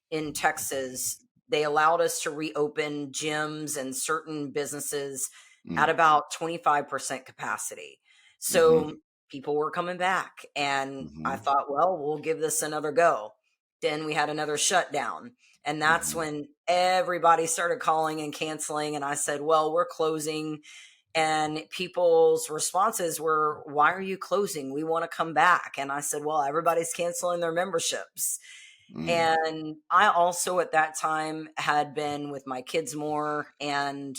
in Texas. They allowed us to reopen gyms and certain businesses at Mm. about 25% capacity. Mm-hmm. So people were coming back, and I Mm-hmm. thought, well, we'll give this another go. Then we had another shutdown, and that's Mm-hmm. when everybody started calling and canceling. And I said, well, we're closing. And people's responses were, why are you closing? We want to come back. And I said, well, everybody's canceling their memberships. Mm. And I also at that time had been with my kids more, and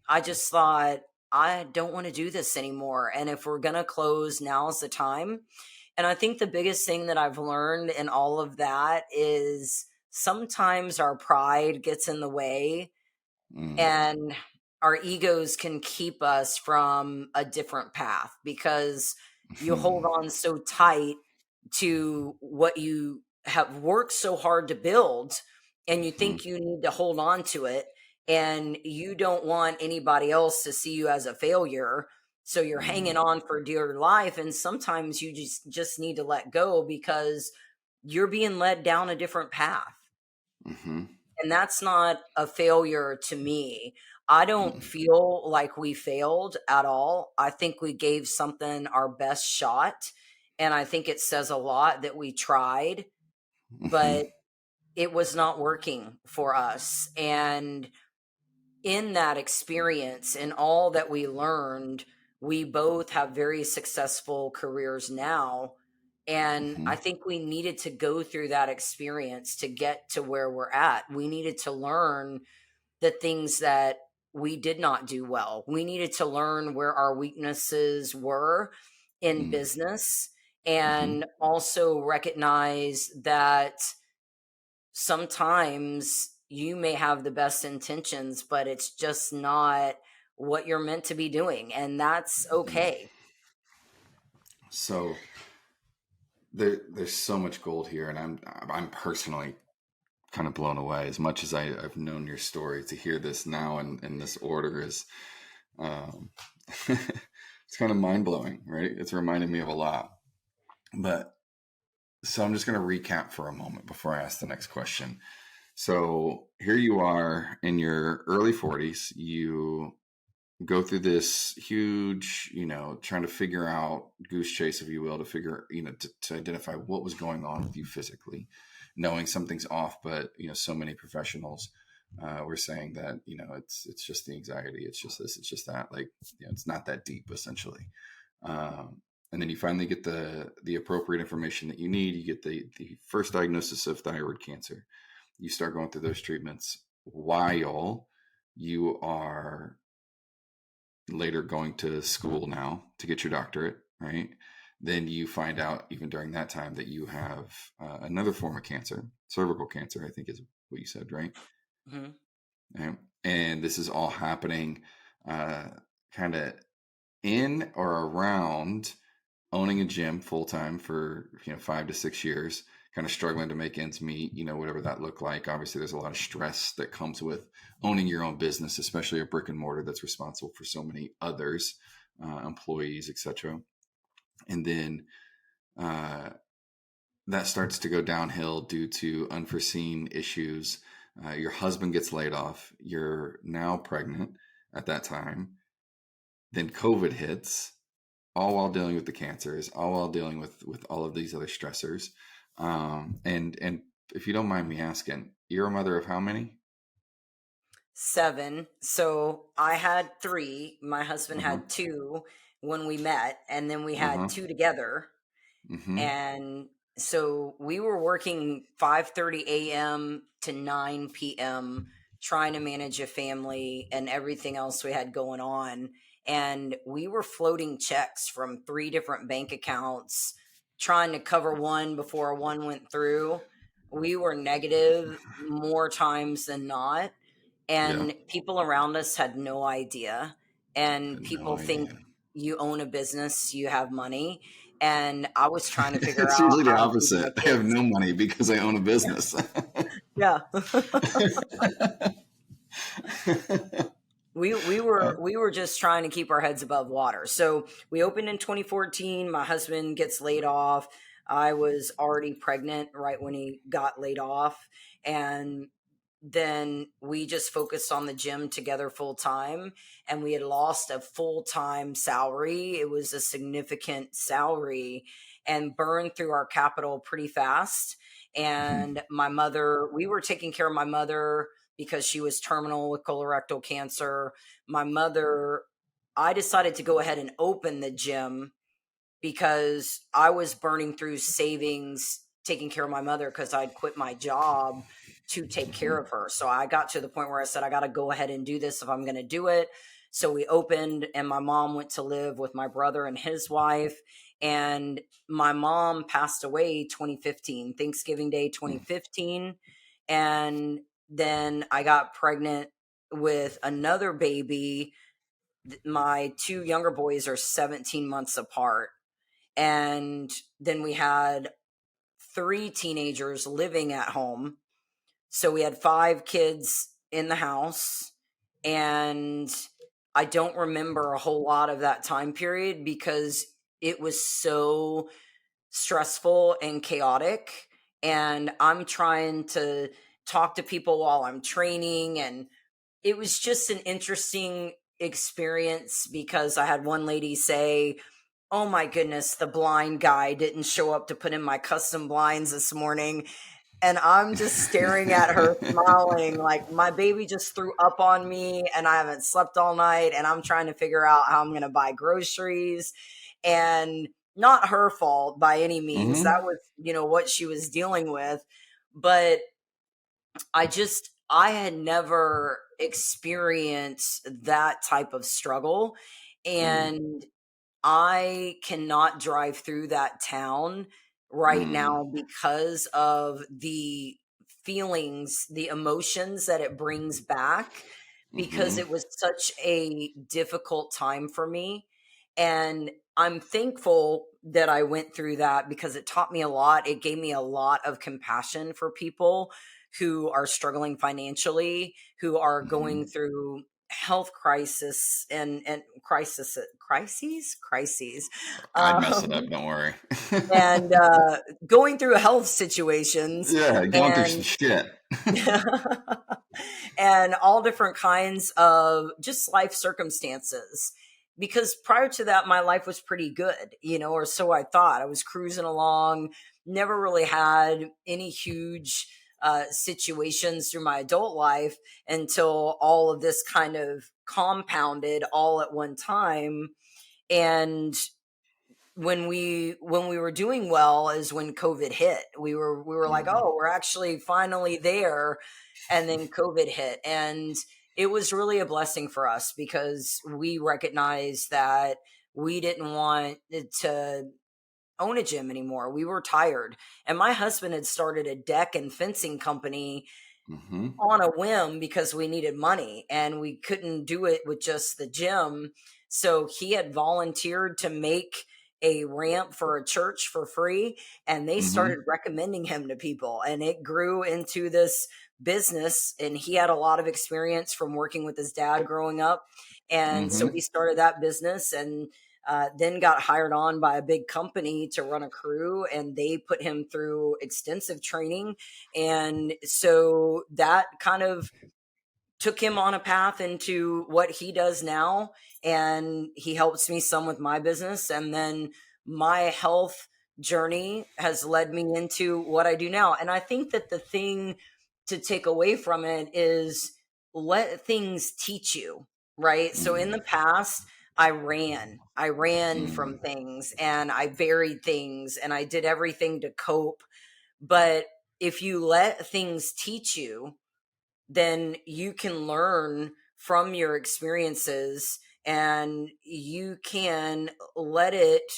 I just thought, I don't want to do this anymore. And if we're going to close, now's the time. And I think the biggest thing that I've learned in all of that is sometimes our pride gets in the way, Mm. and our egos can keep us from a different path because you hold Mm. on so tight to what you have worked so hard to build, and you Mm. think you need to hold on to it, and you don't want anybody else to see you as a failure, so you're hanging Mm. on for dear life. And sometimes you just need to let go because you're being led down a different path. Mm. And that's not a failure to me. I don't Mm. feel like we failed at all. I think we gave something our best shot. And I think it says a lot that we tried, Mm. but it was not working for us. And in that experience and all that we learned, we both have very successful careers now. And I Mm. think we needed to go through that experience to get to where we're at. We needed to learn the things that we did not do well. We needed to learn where our weaknesses were in Mm. business, Mm. and also recognize that sometimes you may have the best intentions, but it's just not what you're meant to be doing. And that's Mm. okay. So there's so much gold here, and I'm personally kind of blown away. As much as I've known your story, to hear this now in this order is, um, it's kind of mind blowing, right? It's reminding me of a lot. But so I'm just going to recap for a moment before I ask the next question. So here you are in your early 40s. You go through this huge, trying to figure out goose chase, if you will, to figure, to identify what was going on with you physically, knowing something's off. But, so many professionals were saying that, it's just the anxiety. It's just this, it's just that, like, it's not that deep essentially. Um, and then you finally get the appropriate information that you need. You get the first diagnosis of thyroid cancer. You start going through those treatments while you are later going to school now to get your doctorate, right? Then you find out even during that time that you have another form of cancer, cervical cancer, I think is what you said, right? Mm-hmm. Right? And this is all happening kind of in or around owning a gym full time for 5 to 6 years, kind of struggling to make ends meet, whatever that looked like. Obviously, there's a lot of stress that comes with owning your own business, especially a brick and mortar that's responsible for so many others, employees, etc. And then that starts to go downhill due to unforeseen issues. Your husband gets laid off. You're now pregnant at that time. Then COVID hits, all while dealing with the cancers, all while dealing with all of these other stressors. And if you don't mind me asking, you're a mother of how many? 7. So I had 3. My husband Uh-huh. had 2 when we met, and then we had Uh-huh. 2 together. Mm-hmm. And so we were working 5:30 a.m. to 9 p.m. trying to manage a family and everything else we had going on. And we were floating checks from 3 different bank accounts, trying to cover one before one went through. We were negative more times than not. Yeah. And people around us had no idea. I And had no people think idea. you own a business, you have money. And I was trying to figure It's out usually the how to feed my opposite. I have kids. no money because I own a business. Yeah. We were just trying to keep our heads above water. So we opened in 2014. My husband gets laid off. I was already pregnant right when he got laid off. And then we just focused on the gym together full time, and we had lost a full time salary. It was a significant salary and burned through our capital pretty fast. And my mother, we were taking care of my mother because she was terminal with colorectal cancer. My mother, I decided to go ahead and open the gym because I was burning through savings taking care of my mother because I'd quit my job to take care Mhm. of her. So I got to the point where I said, I got to go ahead and do this if I'm going to do it. So we opened, and my mom went to live with my brother and his wife. And my mom passed away 2015, Thanksgiving Day Mm. 2015. And then I got pregnant with another baby. My 2 younger boys are 17 months apart. And then we had 3 teenagers living at home. So we had 5 kids in the house. And I don't remember a whole lot of that time period because it was so stressful and chaotic. And I'm trying to talk to people while I'm training. And it was just an interesting experience because I had one lady say, "Oh my goodness, the blind guy didn't show up to put in my custom blinds this morning." And I'm just staring at her, smiling, like my baby just threw up on me and I haven't slept all night. And I'm trying to figure out how I'm going to buy groceries. And not her fault by any means. Mhm. That was, what she was dealing with. But I had never experienced that type of struggle. Mm. And I cannot drive through that town right Mm. now because of the feelings, the emotions that it brings back, because Mhm. it was such a difficult time for me. And I'm thankful that I went through that because it taught me a lot. It gave me a lot of compassion for people who are struggling financially, who are going Mhm. through health crisis and crises, I'd mess it up. um, Don't worry. and going through health situations, Yeah, going through some and shit. and all different kinds of just life circumstances. Because prior to that, my life was pretty good, or so I thought. I was cruising along, never really had any huge situations through my adult life until all of this kind of compounded all at one time. And when we were doing well is when COVID hit. We were like, Mhm. oh, we're actually finally there, and then COVID hit, and it was really a blessing for us because we recognized that we didn't want it to own a gym anymore. We were tired, and my husband had started a deck and fencing company Mhm. on a whim because we needed money and we couldn't do it with just the gym. So he had volunteered to make a ramp for a church for free, and they started Mhm. recommending him to people, and it grew into this business. And he had a lot of experience from working with his dad growing up, and so Mhm. we started that business, and then got hired on by a big company to run a crew, and they put him through extensive training. And so that kind of took him on a path into what he does now. And he helps me some with my business. And then my health journey has led me into what I do now. And I think that the thing to take away from it is let things teach you, right? So in Mhm. the past, I ran from Mhm. things and I varied things and I did everything to cope. But if you let things teach you, then you can learn from your experiences and you can let it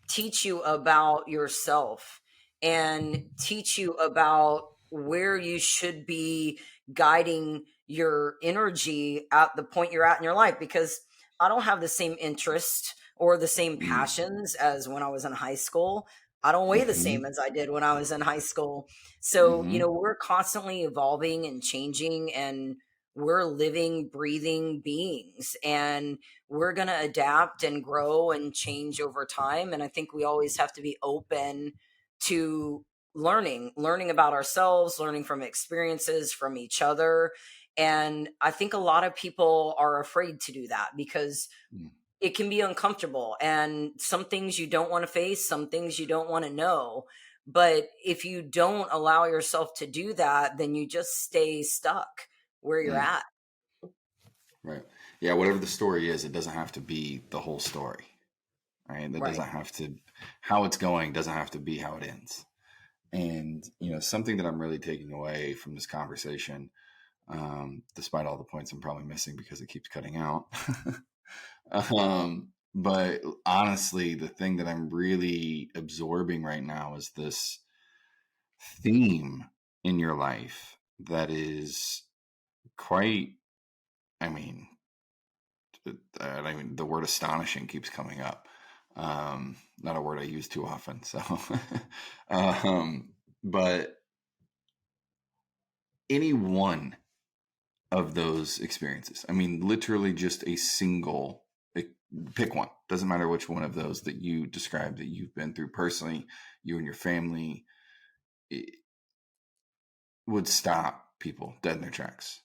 teach you about yourself and teach you about where you should be guiding your energy at the point you're at in your life. Because I don't have the same interest or the same Mhm. passions as when I was in high school. I don't weigh the same Mhm. as I did when I was in high school. So, Mhm. we're constantly evolving and changing, and we're living, breathing beings, and we're going to adapt and grow and change over time. And I think we always have to be open to learning about ourselves, learning from experiences from each other. And I think a lot of people are afraid to do that because Mhm. it can be uncomfortable, and some things you don't want to face, some things you don't want to know. But if you don't allow yourself to do that, then you just stay stuck where you're Mm. at. Right. Yeah, whatever the story is, it doesn't have to be the whole story. Right? That Right. doesn't have to how it's going doesn't have to be how it ends. And something that I'm really taking away from this conversation, despite all the points I'm probably missing because it keeps cutting out. But honestly, the thing that I'm really absorbing right now is this theme in your life that is quite, I mean, I mean, the word astonishing keeps coming up. Not a word I use too often. So, but any one of those experiences, I mean, literally just a single, pick one. Doesn't matter which one of those that you described that you've been through personally, you and your family, it would stop people dead in their tracks.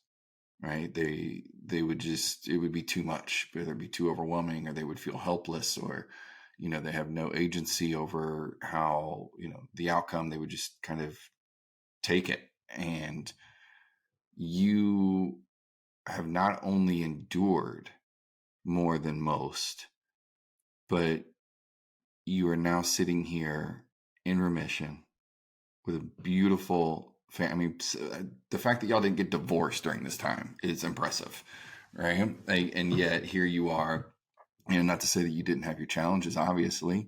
Right? They would just it would be too much, whether it be too overwhelming, or they would feel helpless, or they have no agency over how the outcome. They would just kind of take it. And you have not only endured more than most, but you are now sitting here in remission with a beautiful family. I mean, the fact that y'all didn't get divorced during this time is impressive, right? And yet here you are. Not to say that you didn't have your challenges, obviously,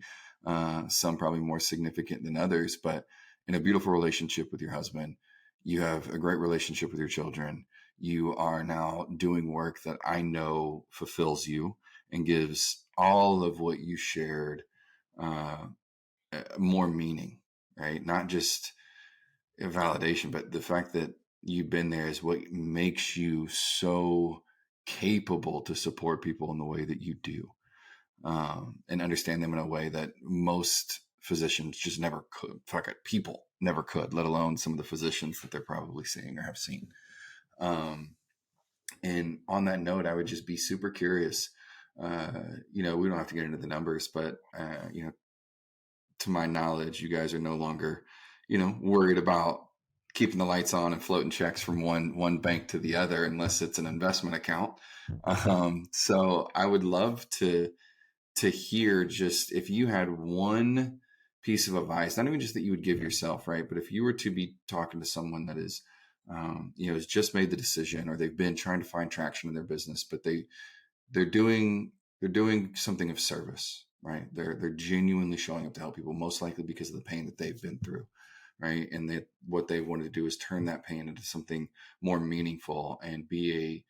some probably more significant than others, but in a beautiful relationship with your husband, you have a great relationship with your children. You are now doing work that I know fulfills you and gives all of what you shared uh, more meaning, right? Not just a validation, but the fact that you've been there is what makes you so capable to support people in the way that you do, and understand them in a way that most physicians just never could. Fuck it, people never could, let alone some of the physicians that they're probably seeing or have seen. Um, and on that note, I would just be super curious. We don't have to get into the numbers, but to my knowledge, you guys are no longer, worried about keeping the lights on and floating checks from one bank to the other, unless it's an investment account. So I would love to to hear, just if you had one piece of advice, not even just that you would give yourself, right? But if you were to be talking to someone that is, has just made the decision, or they've been trying to find traction in their business, but they're doing something of service, right? They're genuinely showing up to help people, most likely because of the pain that they've been through, right? And that what they want to do is turn that pain into something more meaningful and be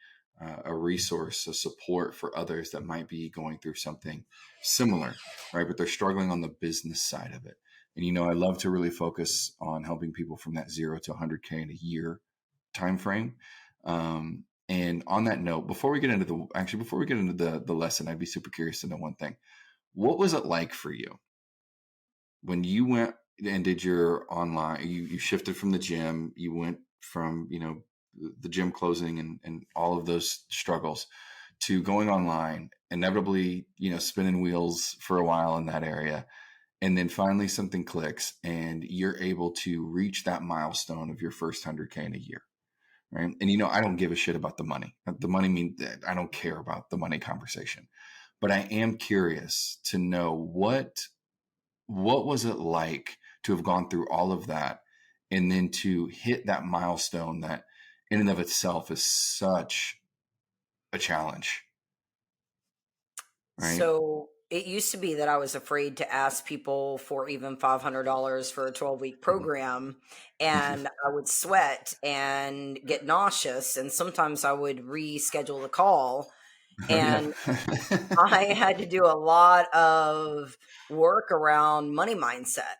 a resource, a support for others that might be going through something similar, right? But they're struggling on the business side of it. And I love to really focus on helping people from that 0 to 100K in a year time frame. And on that note, before we get into the lesson, I'd be super curious to know one thing. What was it like for you when you went and did your online, you shifted from the gym, you went from, the gym closing and all of those struggles to going online, inevitably, spinning wheels for a while in that area. And then finally something clicks and you're able to reach that milestone of your first 100K in a year. Right. And, I don't give a shit about the money. The money means that I don't care about the money conversation, but I am curious to know what was it like to have gone through all of that and then to hit that milestone that in and of itself is such a challenge, right? So it used to be that I was afraid to ask people for even $500 for a 12-week program, and I would sweat and get nauseous, and sometimes I would reschedule the call. Oh, yeah. And I had to do a lot of work around money mindset.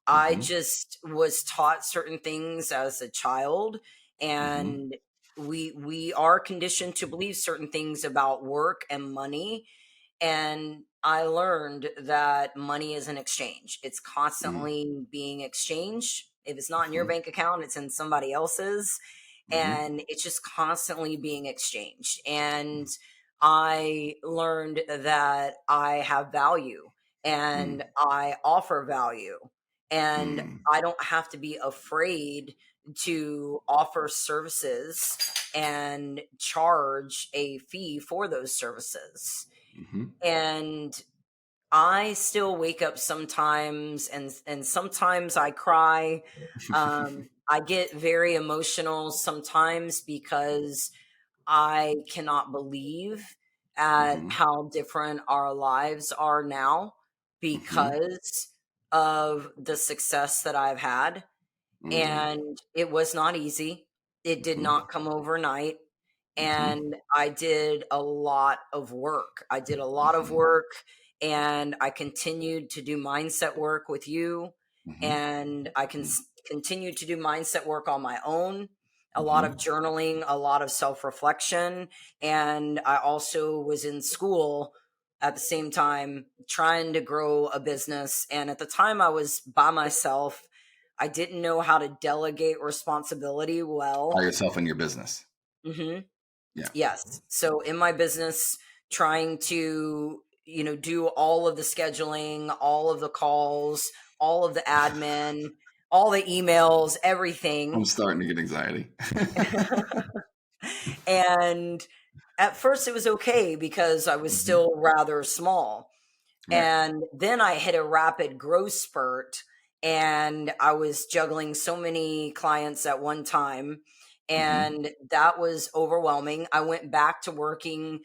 I Mm-hmm. just was taught certain things as a child, Mm-hmm. and we are conditioned to believe certain things about work and money. And I learned that money is an exchange. It's constantly being exchanged. If it's not in your Mm-hmm. bank account, it's in somebody else's. Mm-hmm. And it's just constantly being exchanged. And I learned that I have value and I offer value. And Mm-hmm. I don't have to be afraid to offer services and charge a fee for those services. Mm-hmm. And I still wake up sometimes and sometimes I cry. I get very emotional sometimes because I cannot believe at Mm-hmm. how different our lives are now Mm-hmm. because of the success that I've had. Mm-hmm. And it was not easy. It did Mm-hmm. not come overnight. Mm-hmm. And I did a lot of work. I did a lot of Mm-hmm. work, and I continued to do mindset work with you. Mm-hmm. And I can continue to do mindset work on my own, a lot Mm-hmm. of journaling, a lot of self reflection. And I also was in school at the same time trying to grow a business. And at the time, I was by myself. I didn't know how to delegate responsibility By well. yourself in your business. Hmm. Yeah. Yes. So in my business, trying to, do all of the scheduling, all of the calls, all of the admin, all the emails, I'm everything. starting to get anxiety. And at first it was okay because I was Mm-hmm. still rather small. Right. And then I hit a rapid growth spurt and I was juggling so many clients at one time. Mm-hmm. And that was overwhelming. I went back to working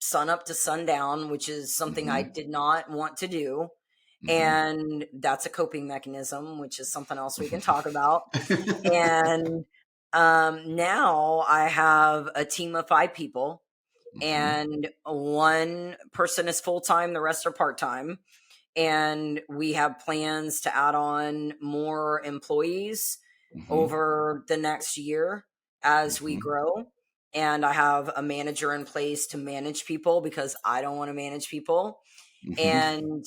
sun up to sundown, which is something I Mm-hmm. did not want to do. Mm-hmm. And that's a coping mechanism, which is something else we can talk about. And now I have a team of 5 people, Mm-hmm. and one person is full time, the rest are part time. And we have plans to add on more employees Mm-hmm. over the next year as we Mm-hmm. grow. And I have a manager in place to manage people because I don't want to manage people. Mm-hmm. And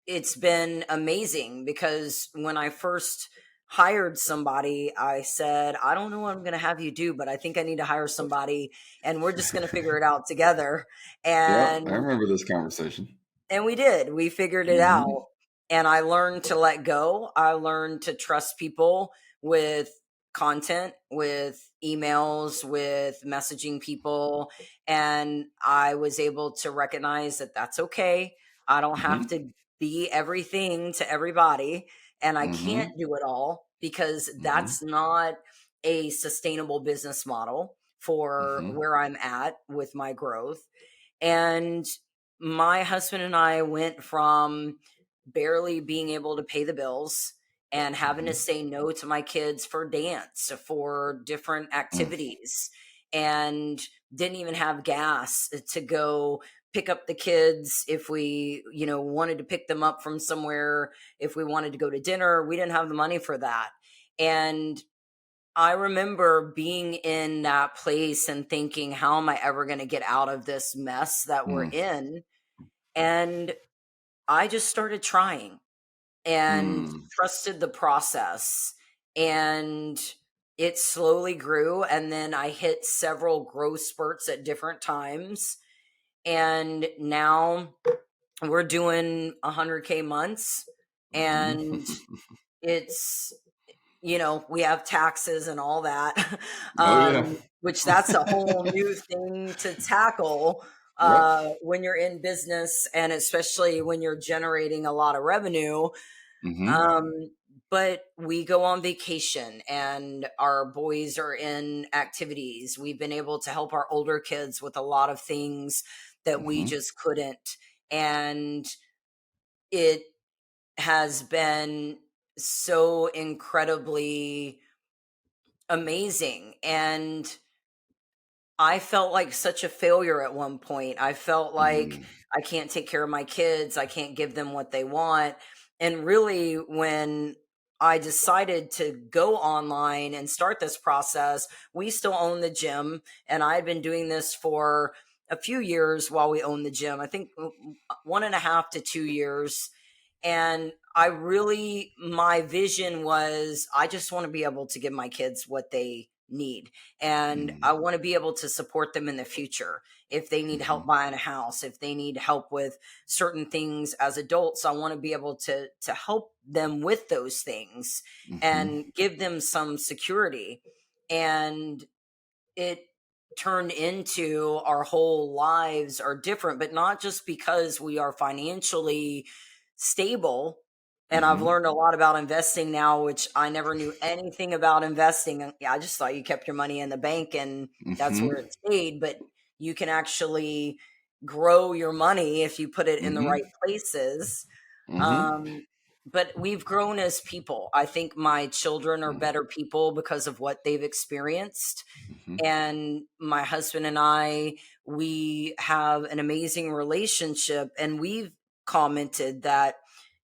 it's been amazing because when I first hired somebody, I said, I don't know what I'm going to have you do, but I think I need to hire somebody and we're just going to figure it out together. Yep, I And remember this conversation. we did. We figured it Mm-hmm. out. And I learned to let go. I learned to trust people with content, with emails, with messaging people. And I was able to recognize that that's okay. I don't have Mm-hmm. to be everything to everybody, and I can't Mm-hmm. do it all because Mm-hmm. that's not a sustainable business model for Mm-hmm. where I'm at with my growth. And my husband and I went from barely being able to pay the bills and having to Mm-hmm. say no to my kids for dance, for different activities, and didn't even have gas to go pick up the kids if we, wanted to pick them up from somewhere, if we wanted to go to dinner. We didn't have the money for that. And I remember being in that place and thinking, how am I ever going to get out of this mess that we're in? And I just started trying and Mm-hmm. trusted the process. And it slowly grew. And then I hit several growth spurts at different times. And now we're doing 100K months. And it's, we have taxes and all that, Oh yeah. which that's a whole new thing to tackle Yep. when you're in business, and especially when you're generating a lot of revenue. Mm-hmm. Um, but we go on vacation and our boys are in activities. We've been able to help our older kids with a lot of things that we Mm-hmm. just couldn't. And it has been so incredibly amazing. And I felt like such a failure at one point. I felt like Mm-hmm. I can't take care of my kids. I can't give them what they want. And really, when I decided to go online and start this process, we still own the gym. And I had been doing this for a few years while we owned the gym. I think 1.5 to 2 years. And my vision was, I just want to be able to give my kids what they need. And I want to be able to support them in the future. If they need Mm-hmm. help buying a house, if they need help with certain things as adults, I want to be able to help them with those things Mm-hmm. and give them some security. And it turned into our whole lives are different, but not just because we are financially stable. And I've Mm-hmm. learned a lot about investing now, which I never knew anything about investing. And yeah, I just thought you kept your money in the bank and that's Mm-hmm. where it stayed. But you can actually grow your money if you put it in the Mm-hmm. right places. Mm-hmm. Um, but we've grown as people. I think my children are better people because of what they've experienced. Mm-hmm. And my husband and I, we have an amazing relationship. And we've commented that,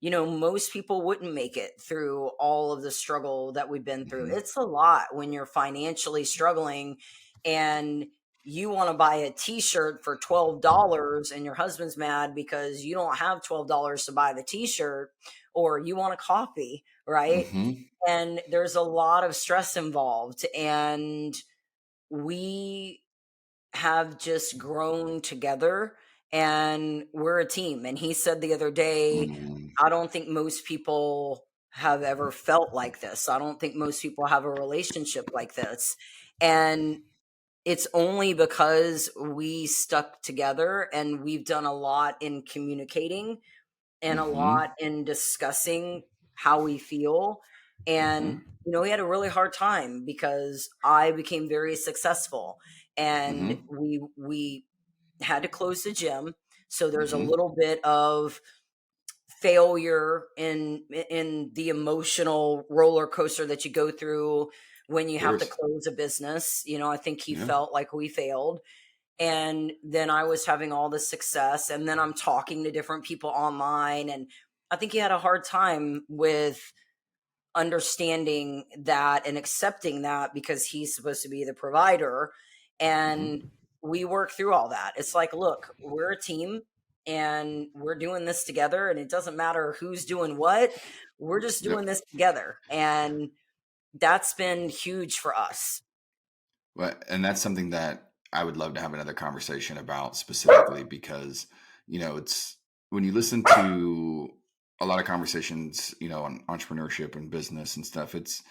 most people wouldn't make it through all of the struggle that we've been through. Mm-hmm. It's a lot when you're financially struggling and you want to buy a t-shirt for $12 and your husband's mad because you don't have $12 to buy the t-shirt, or you want a coffee, right? Mm-hmm. And there's a lot of stress involved. And we have just grown together and we're a team. And he said the other day, Mm-hmm. I don't think most people have ever felt like this. I don't think most people have a relationship like this. And it's only because we stuck together and we've done a lot in communicating and a Mm-hmm. lot in discussing how we feel. And, Mm-hmm. we had a really hard time because I became very successful and Mm-hmm. we had to close the gym. So there's a Mm-hmm. little bit of failure in the emotional roller coaster that you go through when Of you have to course. close a business. I think he Yeah. felt like we failed. And then I was having all this success. And then I'm talking to different people online. And I think he had a hard time with understanding that and accepting that because he's supposed to be the provider. And Mm-hmm. we work through all that. It's like, look, we're a team and we're doing this together. And it doesn't matter who's doing what, we're just Yep. doing this together. And that's been huge for us. Well, and that's something that I would love to have another conversation about specifically because, it's when you listen to a lot of conversations, on entrepreneurship and business and stuff, it's,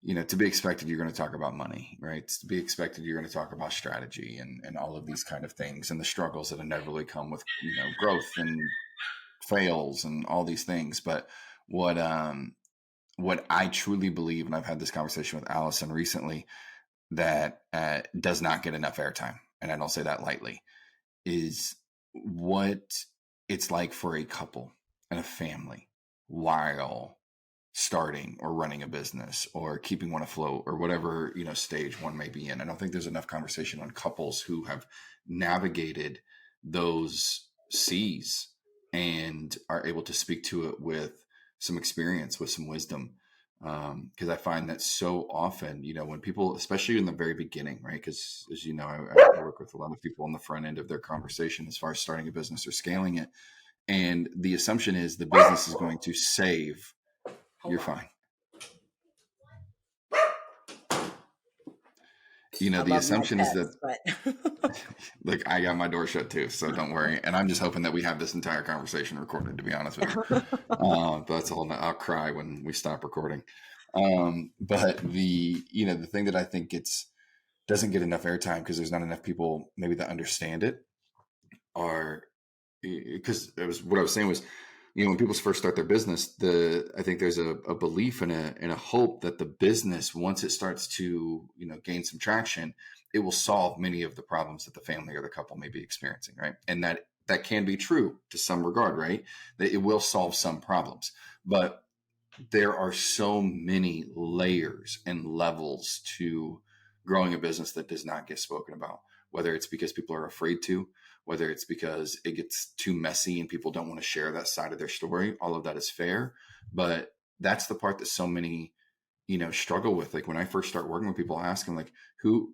to be expected, you're going to talk about money, right? To be expected, you're going to talk about strategy and all of these kind of things and the struggles that inevitably come with, growth. And fails and all these things. But what what I truly believe, and I've had this conversation with Allison recently, that does not get enough airtime, and I don't say that lightly, is what it's like for a couple and a family while starting or running a business or keeping one afloat or whatever, stage one may be in. I don't think there's enough conversation on couples who have navigated those seas and are able to speak to it with some experience, with some wisdom. Because I find that so often, when people, especially in the very beginning, right? Because as you know, I work with a lot of people on the front end of their conversation as far as starting a business or scaling it. And the assumption is the business is going to save. You're fine. I The love my assumption is that, pets, but like, I got my door shut too, so don't worry. And I'm just hoping that we have this entire conversation recorded, to be honest with you. That's all. I'll cry when we stop recording. But the thing that I think doesn't get enough airtime because there's not enough people maybe that understand it, are because what I was saying was, when people first start their business, I think there's a belief and a hope that the business, once it starts to gain some traction, it will solve many of the problems that the family or the couple may be experiencing, right? And that can be true to some regard, right? That it will solve some problems, but there are so many layers and levels to growing a business that does not get spoken about, whether it's because people are afraid to, whether it's because it gets too messy and people don't want to share that side of their story. All of that is fair, but that's the part that so many struggle with. Like when I first start working with people, I ask them like,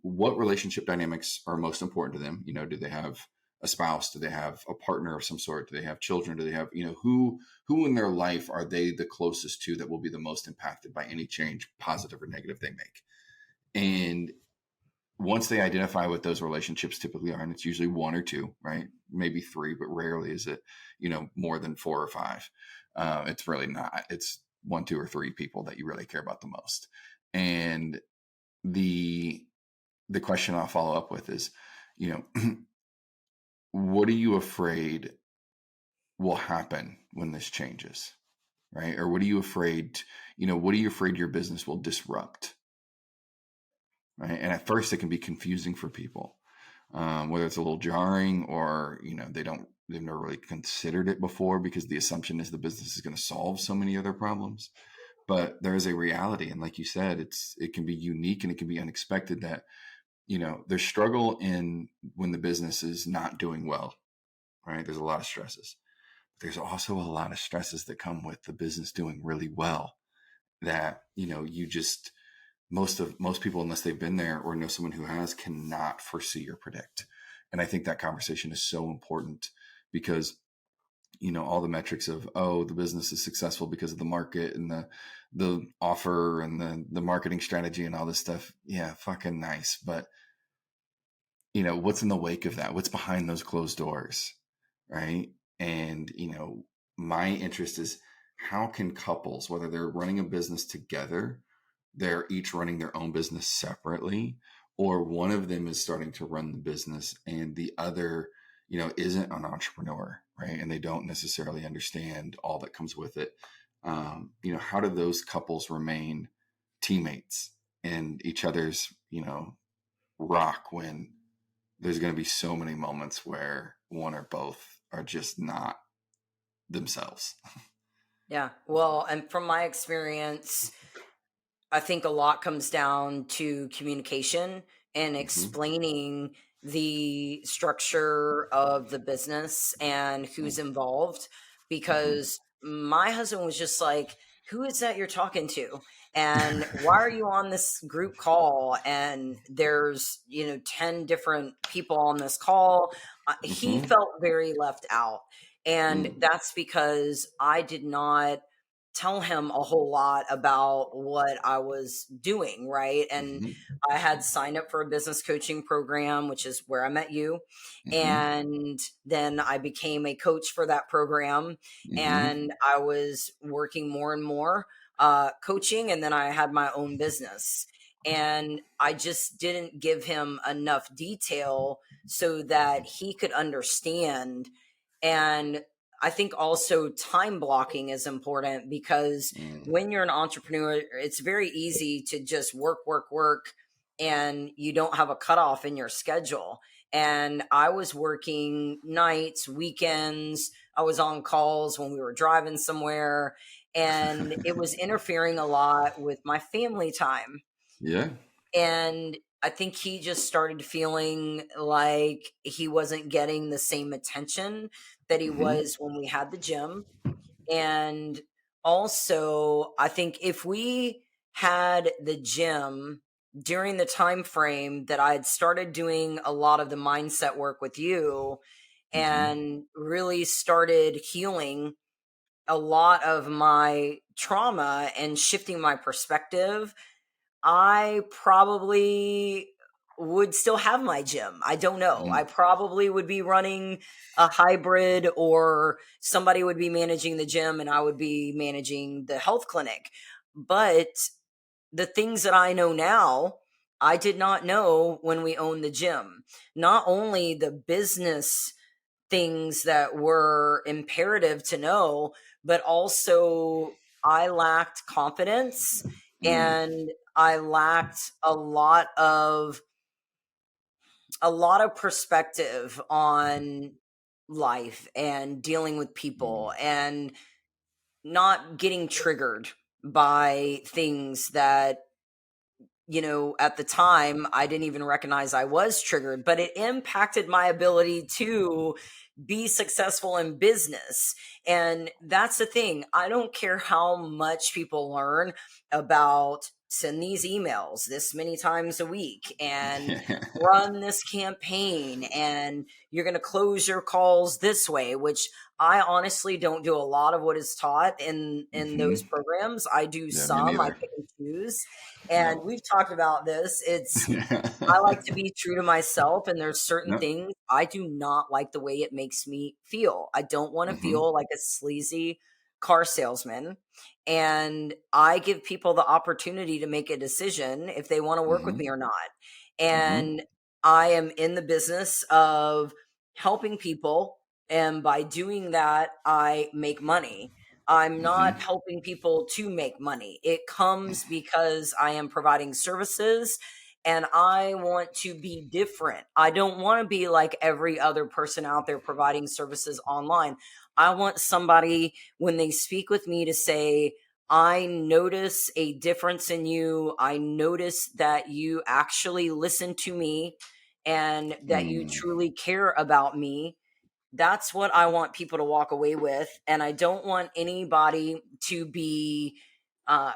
what relationship dynamics are most important to them? Do they have a spouse? Do they have a partner of some sort? Do they have children? Do they have, who in their life are they the closest to that will be the most impacted by any change, positive or negative, they make? And once they identify what those relationships typically are, and it's usually one or two, right? Maybe three, but rarely is it, more than 4 or 5. It's really not. It's 1, 2, or 3 people that you really care about the most. And the question I'll follow up with is, what are you afraid will happen when this changes, right? Or what are you afraid, what are you afraid your business will disrupt? Right. And at first it can be confusing for people, whether it's a little jarring or, they've never really considered it before because the assumption is the business is going to solve so many other problems. But there is a reality. And like you said, it can be unique and it can be unexpected that, there's struggle in when the business is not doing well, right? There's a lot of stresses. There's also a lot of stresses that come with the business doing really well that, you just, most people, unless they've been there or know someone who has, cannot foresee or predict. And I think that conversation is so important because, all the metrics of, the business is successful because of the market and the offer and the marketing strategy and all this stuff. Yeah, fucking nice. But, what's in the wake of that? What's behind those closed doors? Right. And, my interest is how can couples, whether they're running a business together, they're each running their own business separately, or one of them is starting to run the business and the other, isn't an entrepreneur, right? And they don't necessarily understand all that comes with it. How do those couples remain teammates and each other's, rock when there's going to be so many moments where one or both are just not themselves? yeah. Well, and from my experience, I think a lot comes down to communication and Mm-hmm. explaining the structure of the business and who's involved. Mm-hmm. Because my husband was just like, who is that you're talking to? And why are you on this group call? And there's, 10 different people on this call. He Mm-hmm. felt very left out. And Mm-hmm. that's because I did not tell him a whole lot about what I was doing, right? And Mm-hmm. I had signed up for a business coaching program, which is where I met you. Mm-hmm. And then I became a coach for that program. Mm-hmm. And I was working more and more coaching. And then I had my own business. And I just didn't give him enough detail so that he could understand. And I think also time blocking is important, because Mm. when you're an entrepreneur, it's very easy to just work, work, work, and you don't have a cutoff in your schedule. And I was working nights, weekends, I was on calls when we were driving somewhere, and it was interfering a lot with my family time. Yeah. And I think he just started feeling like he wasn't getting the same attention that he Hmm. was when we had the gym. And also, I think if we had the gym during the time frame that I had started doing a lot of the mindset work with you, Hmm. and really started healing a lot of my trauma and shifting my perspective, I probably would still have my gym. I don't know. I Mm. probably would be running a hybrid, or somebody would be managing the gym and I would be managing the health clinic. But the things that I know now, I did not know when we owned the gym. Not only the business things that were imperative to know, but also I lacked confidence, Mm. and I lacked a lot of perspective on life and dealing with Mm. people, and not getting triggered by things that, at the time, I didn't even recognize I was triggered, but it impacted my ability to be successful in business. And that's the thing. I don't care how much people learn about send these emails this many times a week and run this campaign, and you're going to close your calls this way, which I honestly don't do a lot of what is taught in Hmm. those programs. I do Yeah, me some, I neither. pick and choose. And Yep. we've talked about this. I like to be true to myself, and there's certain Yep. things I do not like the way it makes me feel. I don't want to Hmm. feel like a sleazy car salesman. And I give people the opportunity to make a decision if they want to work with Hmm. me or not. Hmm. And I am in the business of helping people. And by doing that, I make money. I'm not Hmm. helping people to make money. It comes because I am providing services, and I want to be different. I don't want to be like every other person out there providing services online. I want somebody, when they speak with me, to say, I notice a difference in you. I notice that you actually listen to me and that you Mm. truly care about me. That's what I want people to walk away with. And I don't want anybody to be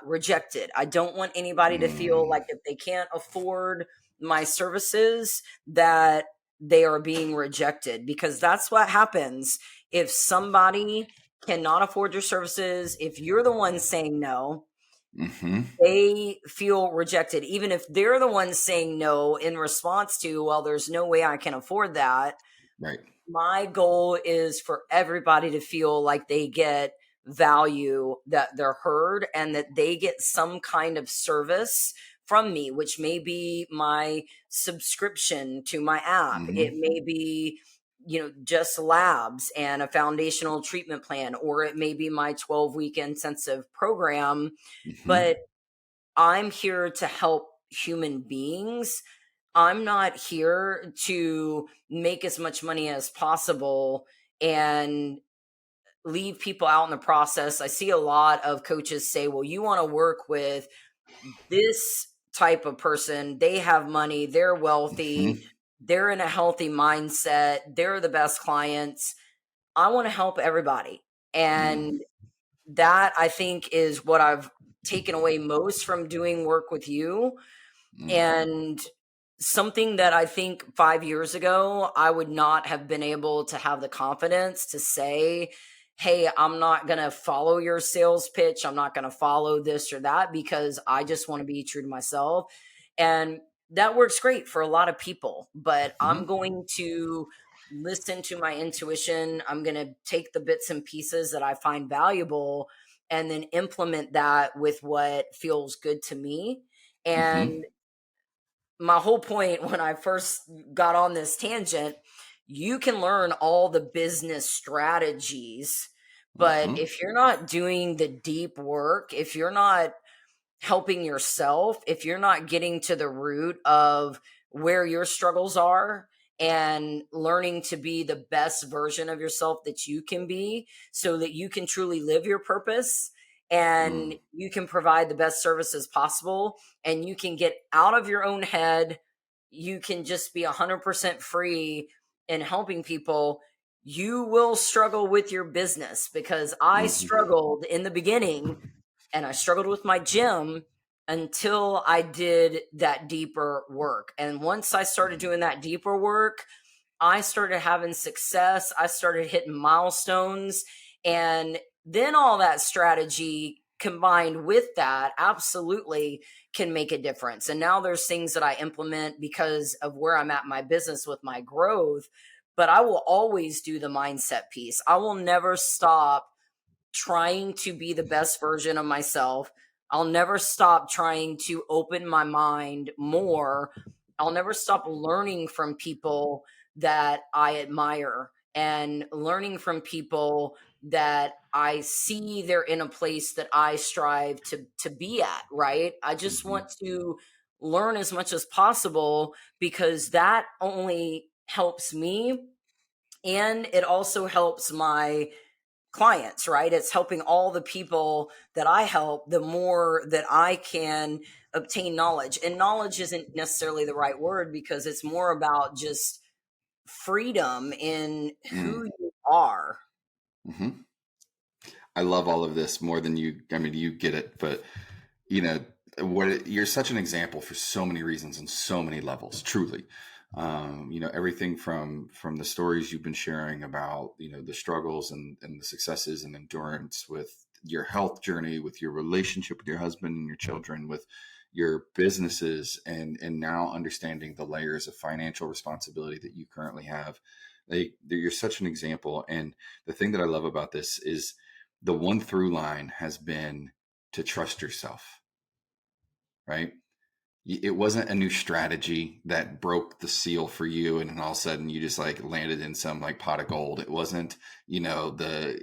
rejected. I don't want anybody to feel Mm. like if they can't afford my services, that they are being rejected, because that's what happens. If somebody cannot afford your services, if you're the one saying no, Hmm. they feel rejected, even if they're the ones saying no in response to, well, there's no way I can afford that. Right. My goal is for everybody to feel like they get value, that they're heard, and that they get some kind of service from me, which may be my subscription to my app. It Hmm. may be, just labs and a foundational treatment plan, or it may be my 12-week intensive program. Hmm. But I'm here to help human beings. I'm not here to make as much money as possible and leave people out in the process. I see a lot of coaches say, well, you want to work with this type of person. They have money, they're Hmm. wealthy, they're in a healthy mindset, they're the best clients. I want to help everybody. Mm. And that, I think, is what I've taken away most from doing work with you. Mm. And something that I think 5 years ago, I would not have been able to have the confidence to say, hey, I'm not going to follow your sales pitch. I'm not going to follow this or that, because I just want to be true to myself. And that works great for a lot of people, but Hmm. I'm going to listen to my intuition. I'm going to take the bits and pieces that I find valuable and then implement that with what feels good to me. Hmm. And my whole point when I first got on this tangent, you can learn all the business strategies, but Mm-hmm. if you're not doing the deep work, if you're not helping yourself, if you're not getting to the root of where your struggles are and learning to be the best version of yourself that you can be so that you can truly live your purpose and Mm. you can provide the best services possible and you can get out of your own head, you can just be 100% free in helping people. You will struggle with your business because I Mm-hmm. struggled in the beginning and I struggled with my gym until I did that deeper work. And once I started doing that deeper work, I started having success. I started hitting milestones. And then all that strategy combined with that absolutely can make a difference. And now there's things that I implement because of where I'm at in my business with my growth. But I will always do the mindset piece. I will never stop trying to be the best version of myself. I'll never stop trying to open my mind more. I'll never stop learning from people that I admire and learning from people that I see they're in a place that I strive to be at, right? I just Mm-hmm. want to learn as much as possible because that only helps me and it also helps my clients, right? It's helping all the people that I help, the more that I can obtain knowledge. And knowledge isn't necessarily the right word because it's more about just freedom in who you are. Mm-hmm. I love all of this more than you. I mean, you get it, but you know you're such an example for so many reasons and so many levels. Truly, everything from the stories you've been sharing about the struggles and the successes and endurance with your health journey, with your relationship with your husband and your children, with your businesses, and now understanding the layers of financial responsibility that you currently have. You're such an example, and the thing that I love about this is the one through line has been to trust yourself, right? It wasn't a new strategy that broke the seal for you and then all of a sudden you just like landed in some like pot of gold. It wasn't, the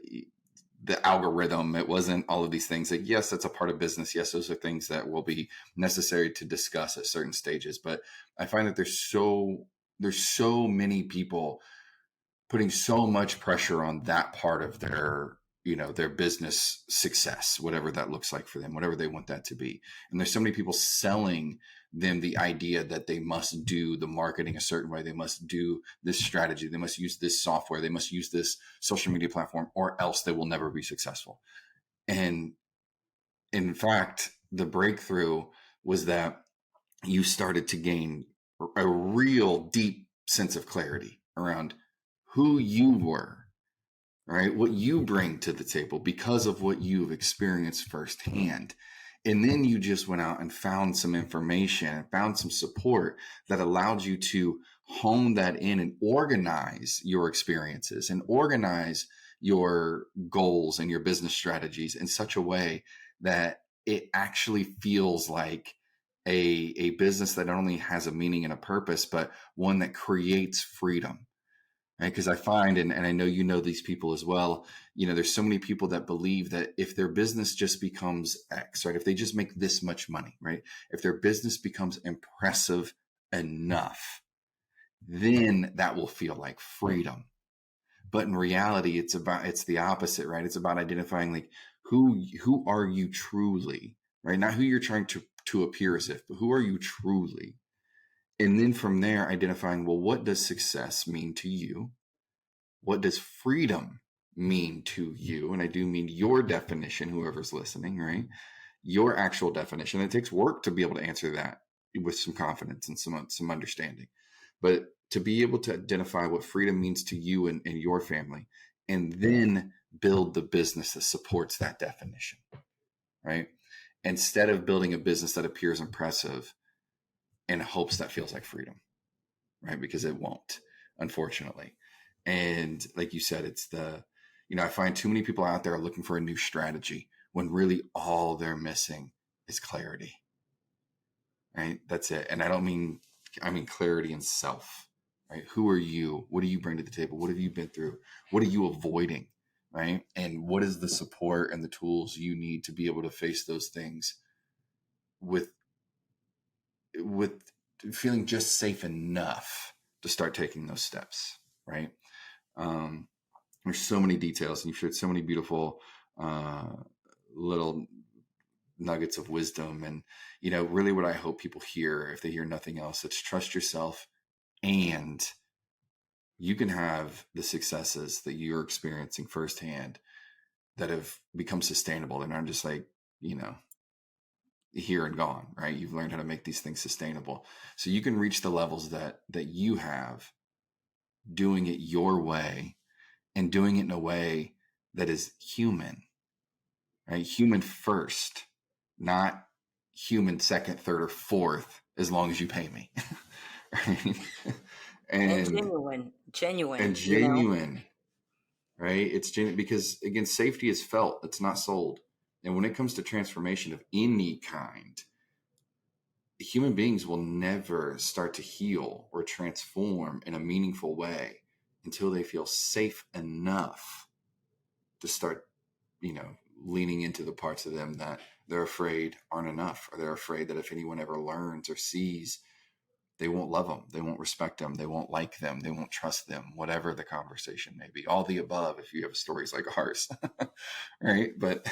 algorithm. It wasn't all of these things. Like, yes, that's a part of business. Yes, those are things that will be necessary to discuss at certain stages. But I find that there's so many people putting so much pressure on that part of their business success, whatever that looks like for them, whatever they want that to be. And there's so many people selling them the idea that they must do the marketing a certain way, they must do this strategy, they must use this software, they must use this social media platform, or else they will never be successful. And in fact, the breakthrough was that you started to gain a real deep sense of clarity around who you were, right? What you bring to the table because of what you've experienced firsthand. And then you just went out and found some information and found some support that allowed you to hone that in and organize your experiences and organize your goals and your business strategies in such a way that it actually feels like a business that not only has a meaning and a purpose, but one that creates freedom, right? Because I find, and I know you know these people as well, there's so many people that believe that if their business just becomes X, right? If they just make this much money, right? If their business becomes impressive enough, then that will feel like freedom. But in reality, it's the opposite, right? It's about identifying like who are you truly, right? Not who you're trying to appear as if, but who are you truly? And then from there, identifying, well, what does success mean to you? What does freedom mean to you? And I do mean your definition, whoever's listening, right? Your actual definition. It takes work to be able to answer that with some confidence and some understanding. But to be able to identify what freedom means to you and your family, and then build the business that supports that definition, right? Instead of building a business that appears impressive in hopes that feels like freedom, right? Because it won't, unfortunately. And like you said, I find too many people out there are looking for a new strategy when really all they're missing is clarity, right? That's it. And I mean clarity in self, right? Who are you? What do you bring to the table? What have you been through? What are you avoiding, right? And what is the support and the tools you need to be able to face those things with feeling just safe enough to start taking those steps, right? Um, there's so many details, and you've shared so many beautiful uh, little nuggets of wisdom. And really, what I hope people hear, if they hear nothing else, it's trust yourself, and you can have the successes that you're experiencing firsthand that have become sustainable. They're not just like here and gone, right? You've learned how to make these things sustainable, so you can reach the levels that you have, doing it your way, and doing it in a way that is human, right? Human first, not human second, third, or fourth, as long as you pay me. Right? And and genuine, genuine, right? It's genuine because, again, safety is felt, it's not sold. And when it comes to transformation of any kind, human beings will never start to heal or transform in a meaningful way until they feel safe enough to start, leaning into the parts of them that they're afraid aren't enough, or they're afraid that if anyone ever learns or sees, they won't love them, they won't respect them, they won't like them, they won't trust them, whatever the conversation may be. All the above, if you have stories like ours. Right? But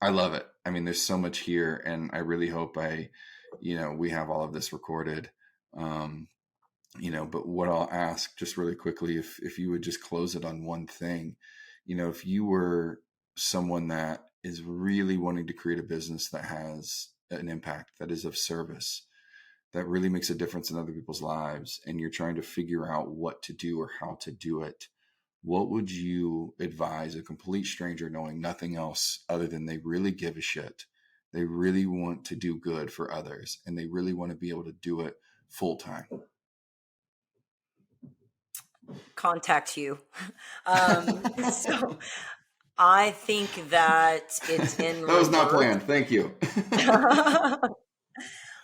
I love it. I mean, there's so much here, and I really hope we have all of this recorded. But what I'll ask just really quickly, if you would just close it on one thing, if you were someone that is really wanting to create a business that has an impact, that is of service, that really makes a difference in other people's lives, and you're trying to figure out what to do or how to do it, what would you advise a complete stranger, knowing nothing else other than they really give a shit, they really want to do good for others, and they really want to be able to do it full time? contact you. So I think that it's in That was not reverse. planned. Thank you.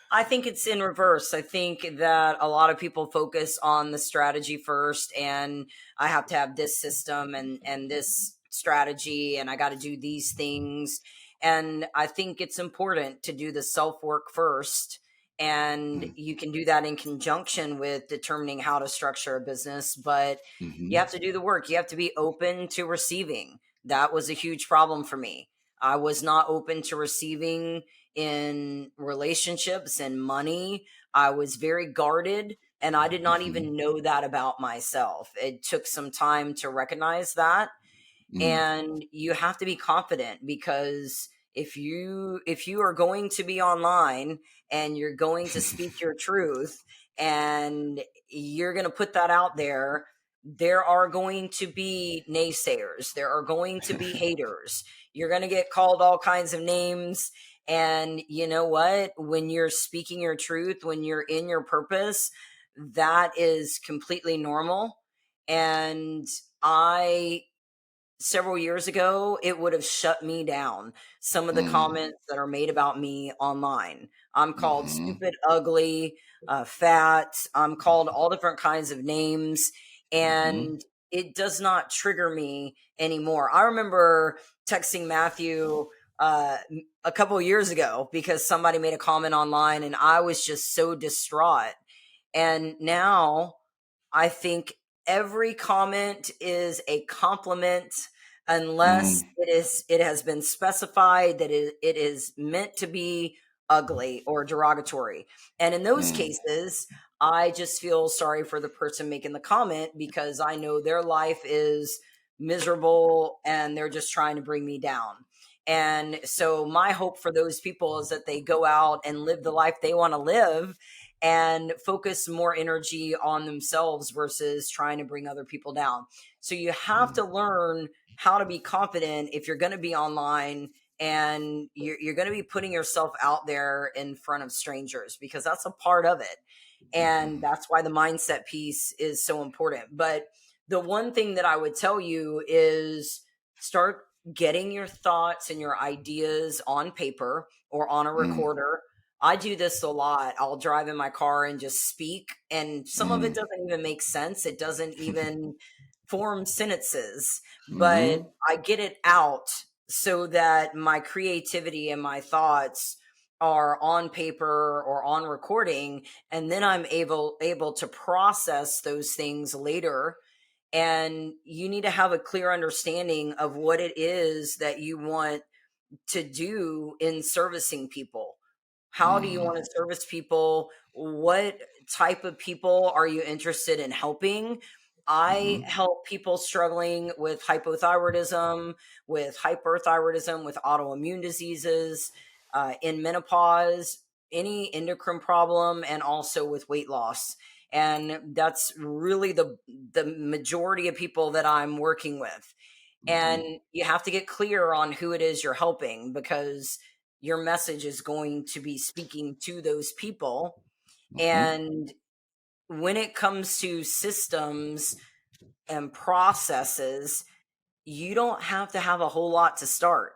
I think it's in reverse. I think that a lot of people focus on the strategy first, and I have to have this system and this strategy, and I got to do these things. And I think it's important to do the self work first. And you can do that in conjunction with determining how to structure a business, but you have to do the work. You have to be open to receiving. That was a huge problem for me. I was not open to receiving in relationships and money. I was very guarded, and I did not even know that about myself. It took some time to recognize that. And you have to be confident, because if you are going to be online and you're going to speak your truth and you're going to put that out there are going to be naysayers, there are going to be haters, you're going to get called all kinds of names. And you know what? When you're speaking your truth, when you're in your purpose, that is completely normal. And I several years ago, it would have shut me down. Some of the comments that are made about me online. I'm called stupid, ugly, fat. I'm called all different kinds of names, and it does not trigger me anymore. I remember texting Matthew a couple of years ago because somebody made a comment online, and I was just so distraught. And now I think every comment is a compliment, unless it has been specified that it is meant to be ugly or derogatory. And in those cases, I just feel sorry for the person making the comment, because I know their life is miserable and they're just trying to bring me down. And so my hope for those people is that they go out and live the life they want to live and focus more energy on themselves versus trying to bring other people down. So you have to learn how to be confident if you're going to be online and you're going to be putting yourself out there in front of strangers, because that's a part of it. And that's why the mindset piece is so important. But the one thing that I would tell you is start getting your thoughts and your ideas on paper or on a recorder. I do this a lot. I'll drive in my car and just speak, and some of it Mm. doesn't even make sense. It doesn't even form sentences, but Mm-hmm. I get it out so that my creativity and my thoughts are on paper or on recording, and then I'm able to process those things later. And you need to have a clear understanding of what it is that you want to do in servicing people. How do you Mm. want to service people? What type of people are you interested in helping? I Mm-hmm. help people struggling with hypothyroidism, with hyperthyroidism, with autoimmune diseases, in menopause, any endocrine problem, and also with weight loss. And that's really the majority of people that I'm working with. Mm-hmm. And you have to get clear on who it is you're helping, because your message is going to be speaking to those people. Mm-hmm. And when it comes to systems and processes, you don't have to have a whole lot to start.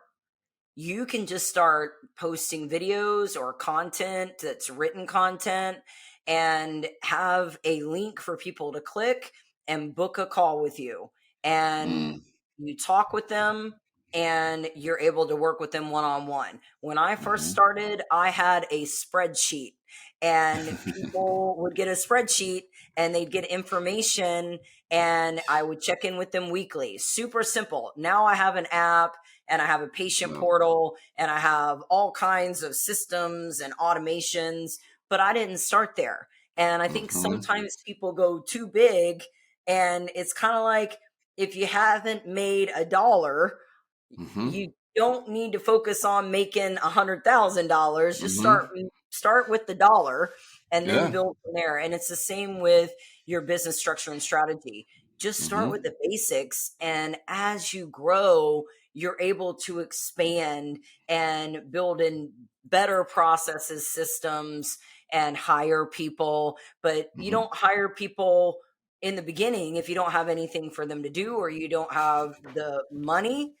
You can just start posting videos or content that's written content, and have a link for people to click and book a call with you. And Mm. you talk with them, and you're able to work with them one on one. When I first Mm-hmm. started, I had a spreadsheet, and people would get a spreadsheet and they'd get information, and I would check in with them weekly. Super simple. Now I have an app, and I have a patient No. portal, and I have all kinds of systems and automations, but I didn't start there. And I think Mm-hmm. sometimes people go too big, and it's kind of like, if you haven't made a dollar, Mm-hmm. you don't need to focus on making $100,000. Just Mm-hmm. start with the dollar, and then Yeah. build from there. And it's the same with your business structure and strategy. Just start Mm-hmm. with the basics, and as you grow, you're able to expand and build in better processes, systems, and hire people. But you Mm-hmm. don't hire people in the beginning if you don't have anything for them to do, or you don't have the money.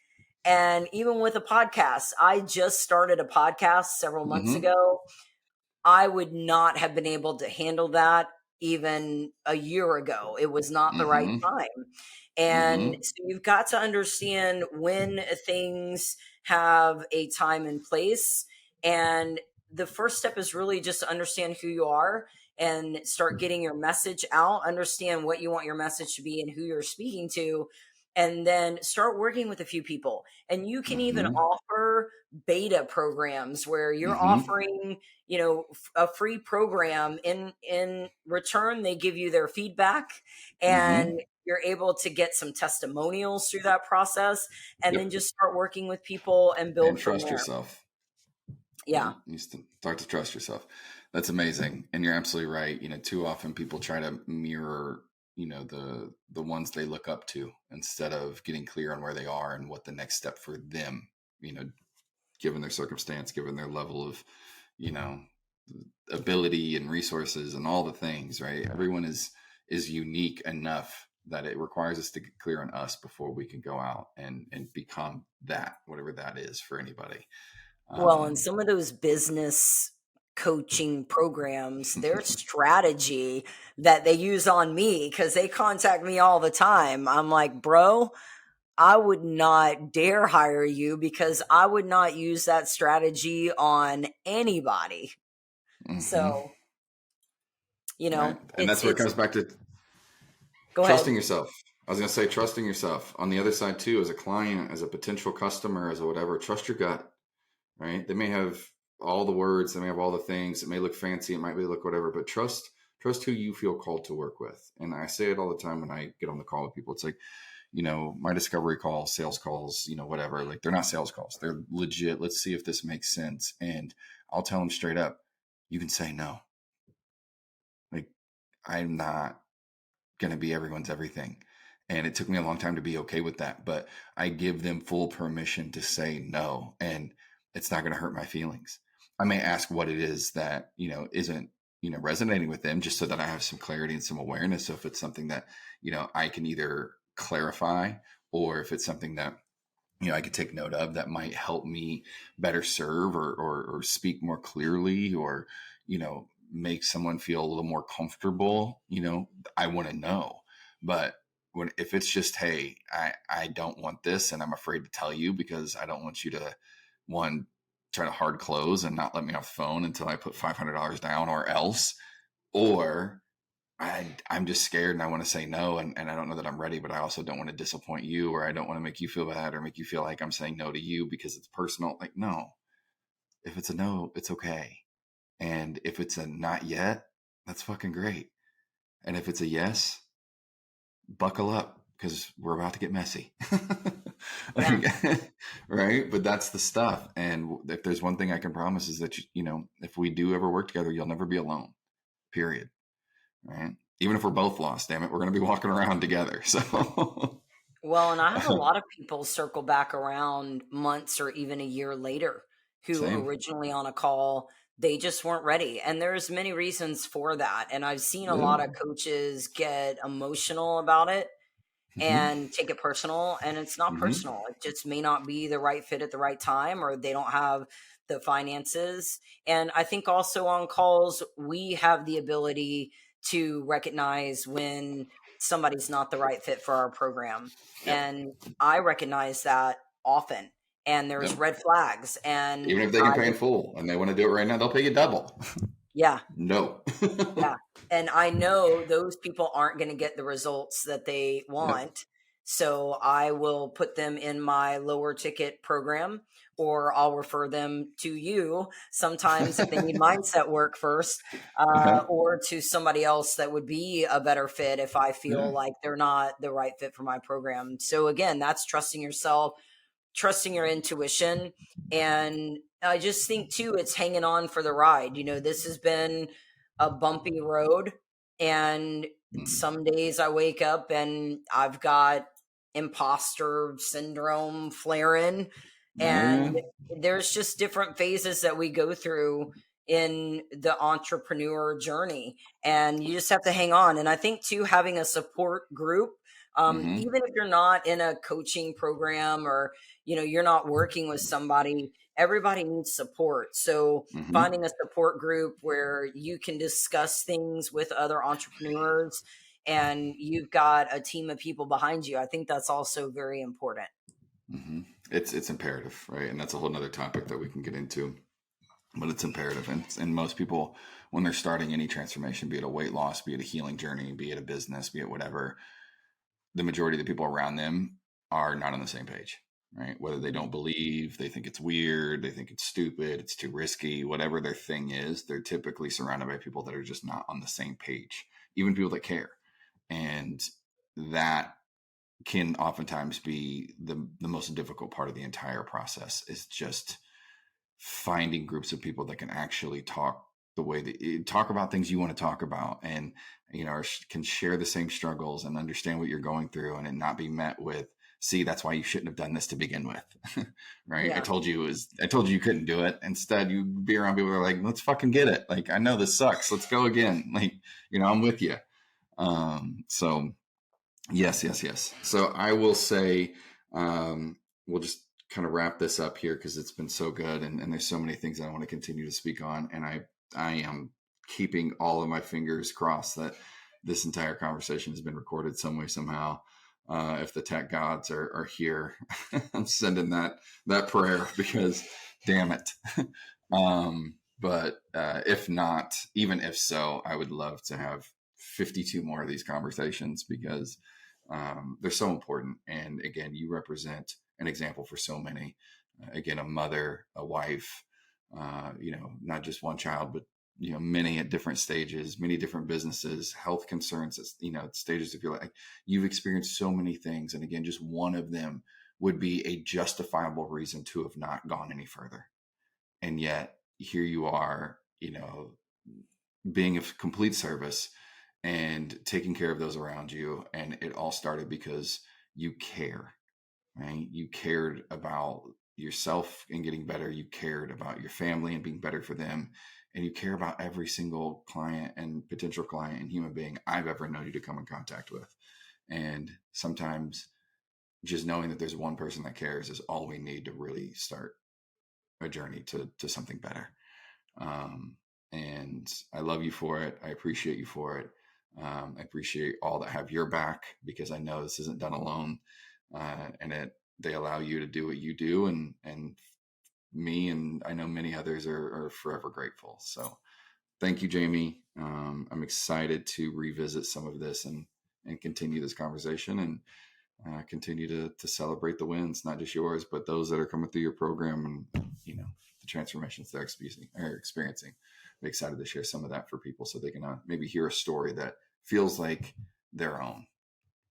And even with a podcast, I just started a podcast several months Mm-hmm. ago. I would not have been able to handle that even a year ago. It was not the right Mm-hmm. time. And Mm-hmm. so you've got to understand when things have a time and place. And the first step is really just to understand who you are and start getting your message out, understand what you want your message to be and who you're speaking to, and then start working with a few people. And you can even Mm-hmm. offer beta programs where you're Mm-hmm. offering, a free program. In return, they give you their feedback, Mm-hmm. and you're able to get some testimonials through that process, and then Yep. just start working with people and And build from trust there. yourself. Yeah. Right? You start to trust yourself. That's amazing. And you're absolutely right. Too often people try to mirror, the ones they look up to instead of getting clear on where they are and what the next step for them, you know, given their circumstance, given their level of, you know, ability and resources and all the things, right? Everyone is unique enough that it requires us to get clear on us before we can go out and become that, whatever that is for anybody. Well, and Um, some of those business coaching programs, their strategy that they use on me, because they contact me all the time. I'm like, bro, I would not dare hire you, because I would not use that strategy on anybody. mhm. So, Right. And it's that's where it comes back to go ahead. trusting yourself. I was going to say trusting yourself. On the other side too, as a client, as a potential customer, as a whatever, trust your gut, right? They may have all the words, they may have all the things, it may look fancy, it might be look whatever, but trust who you feel called to work with. And I say it all the time when I get on the call with people. It's like, my discovery calls, sales calls, whatever, like they're not sales calls. They're legit. Let's see if this makes sense. And I'll tell them straight up, you can say no. Like, I'm not going to be everyone's everything. And it took me a long time to be okay with that, but I give them full permission to say no, and it's not going to hurt my feelings. I may ask what it is that, isn't, resonating with them, just so that I have some clarity and some awareness. So if it's something that, I can either clarify, or if it's something that I could take note of that might help me better serve or speak more clearly, or, make someone feel a little more comfortable, I want to know. But if it's just, hey, I don't want this and I'm afraid to tell you because I don't want you to, one, try to hard close and not let me off the phone until I put $500 down or else, or I'm just scared and I want to say no, and I don't know that I'm ready, but I also don't want to disappoint you, or I don't want to make you feel bad or make you feel like I'm saying no to you because it's personal. Like, no, if it's a no, it's okay. And if it's a not yet, that's fucking great. And if it's a yes, buckle up because we're about to get messy. Yeah. Right. But that's the stuff. And if there's one thing I can promise is that, if we do ever work together, you'll never be alone, period. Right. Even if we're both lost, damn it, we're going to be walking around together. So, Well, and I have a lot of people circle back around months or even a year later who same. originally on a call, they just weren't ready. And there's many reasons for that. And I've seen a Yeah. lot of coaches get emotional about it Mm-hmm. and take it personal, and it's not Mm-hmm. personal. It just may not be the right fit at the right time, or they don't have the finances. And I think also on calls we have the ability to recognize when somebody's not the right fit for our program, Yep. and I recognize that often, and there's Yep. red flags, and Even if they can I pay in just, full and they want to do it right now, they'll pay you double. yeah. No. Yeah. And I know those people aren't going to get the results that they Yep. want. So I will put them in my lower ticket program, or I'll refer them to you sometimes if they need mindset work first, Uh-huh. or to somebody else that would be a better fit if I Yeah. feel like they're not the right fit for my program. So again, that's trusting yourself, trusting your intuition. And I just think too, it's hanging on for the ride. This has been a bumpy road, and Mm. some days I wake up and I've got imposter syndrome flaring, Yeah. and there's just different phases that we go through in the entrepreneur journey, and you just have to hang on. And I think too, having a support group, Mm-hmm. even if you're not in a coaching program, or you're not working with somebody, everybody needs support. So Mm-hmm. finding a support group where you can discuss things with other entrepreneurs and you've got a team of people behind you, I think that's also very important. Mm-hmm. It's imperative, right? And that's a whole nother topic that we can get into. But it's imperative. And most people, when they're starting any transformation, be it a weight loss, be it a healing journey, be it a business, be it whatever, the majority of the people around them are not on the same page, right? Whether they don't believe, they think it's weird, they think it's stupid, it's too risky, whatever their thing is, they're typically surrounded by people that are just not on the same page, even people that care. And that can oftentimes be the most difficult part of the entire process, is just finding groups of people that can actually talk the way that talk about things you want to talk about, and can share the same struggles and understand what you're going through, and it not be met with, see, that's why you shouldn't have done this to begin with. Right. Yeah. I told you couldn't do it. Instead, you be around people that are like, let's fucking get it, like, I know this sucks, let's go again, like, I'm with you. So yes, yes, yes. So I will say, we'll just kind of wrap this up here because it's been so good, and there's so many things that I want to continue to speak on, and I am keeping all of my fingers crossed that this entire conversation has been recorded some way, somehow. If the tech gods are here, I'm sending that prayer because, damn it. But if not, even if so, I would love to have 52 more of these conversations because they're so important. And again, you represent an example for so many. Again, a mother, a wife, not just one child, but many at different stages, many different businesses, health concerns, stages of your life. You've experienced so many things, and again, just one of them would be a justifiable reason to have not gone any further. And yet here you are, being of complete service and taking care of those around you. And it all started because you care, right? You cared about yourself and getting better. You cared about your family and being better for them. And you care about every single client and potential client and human being I've ever known you to come in contact with. And sometimes just knowing that there's one person that cares is all we need to really start a journey to something better. And I love you for it. I appreciate you for it. I appreciate all that have your back, because I know this isn't done alone. And they allow you to do what you do, and me, and I know many others are forever grateful. So thank you, Jamie. I'm excited to revisit some of this and continue this conversation, and continue to celebrate the wins, not just yours, but those that are coming through your program, and the transformations they're experiencing. I'm excited to share some of that for people, so they can maybe hear a story that feels like their own,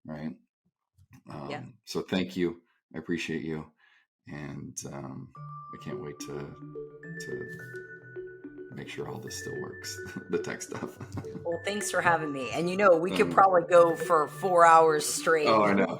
right? Yeah. So thank you. I appreciate you. And I can't wait to make sure all this still works, the tech stuff. Well, thanks for having me. And we could probably go for 4 hours straight. Oh, I know.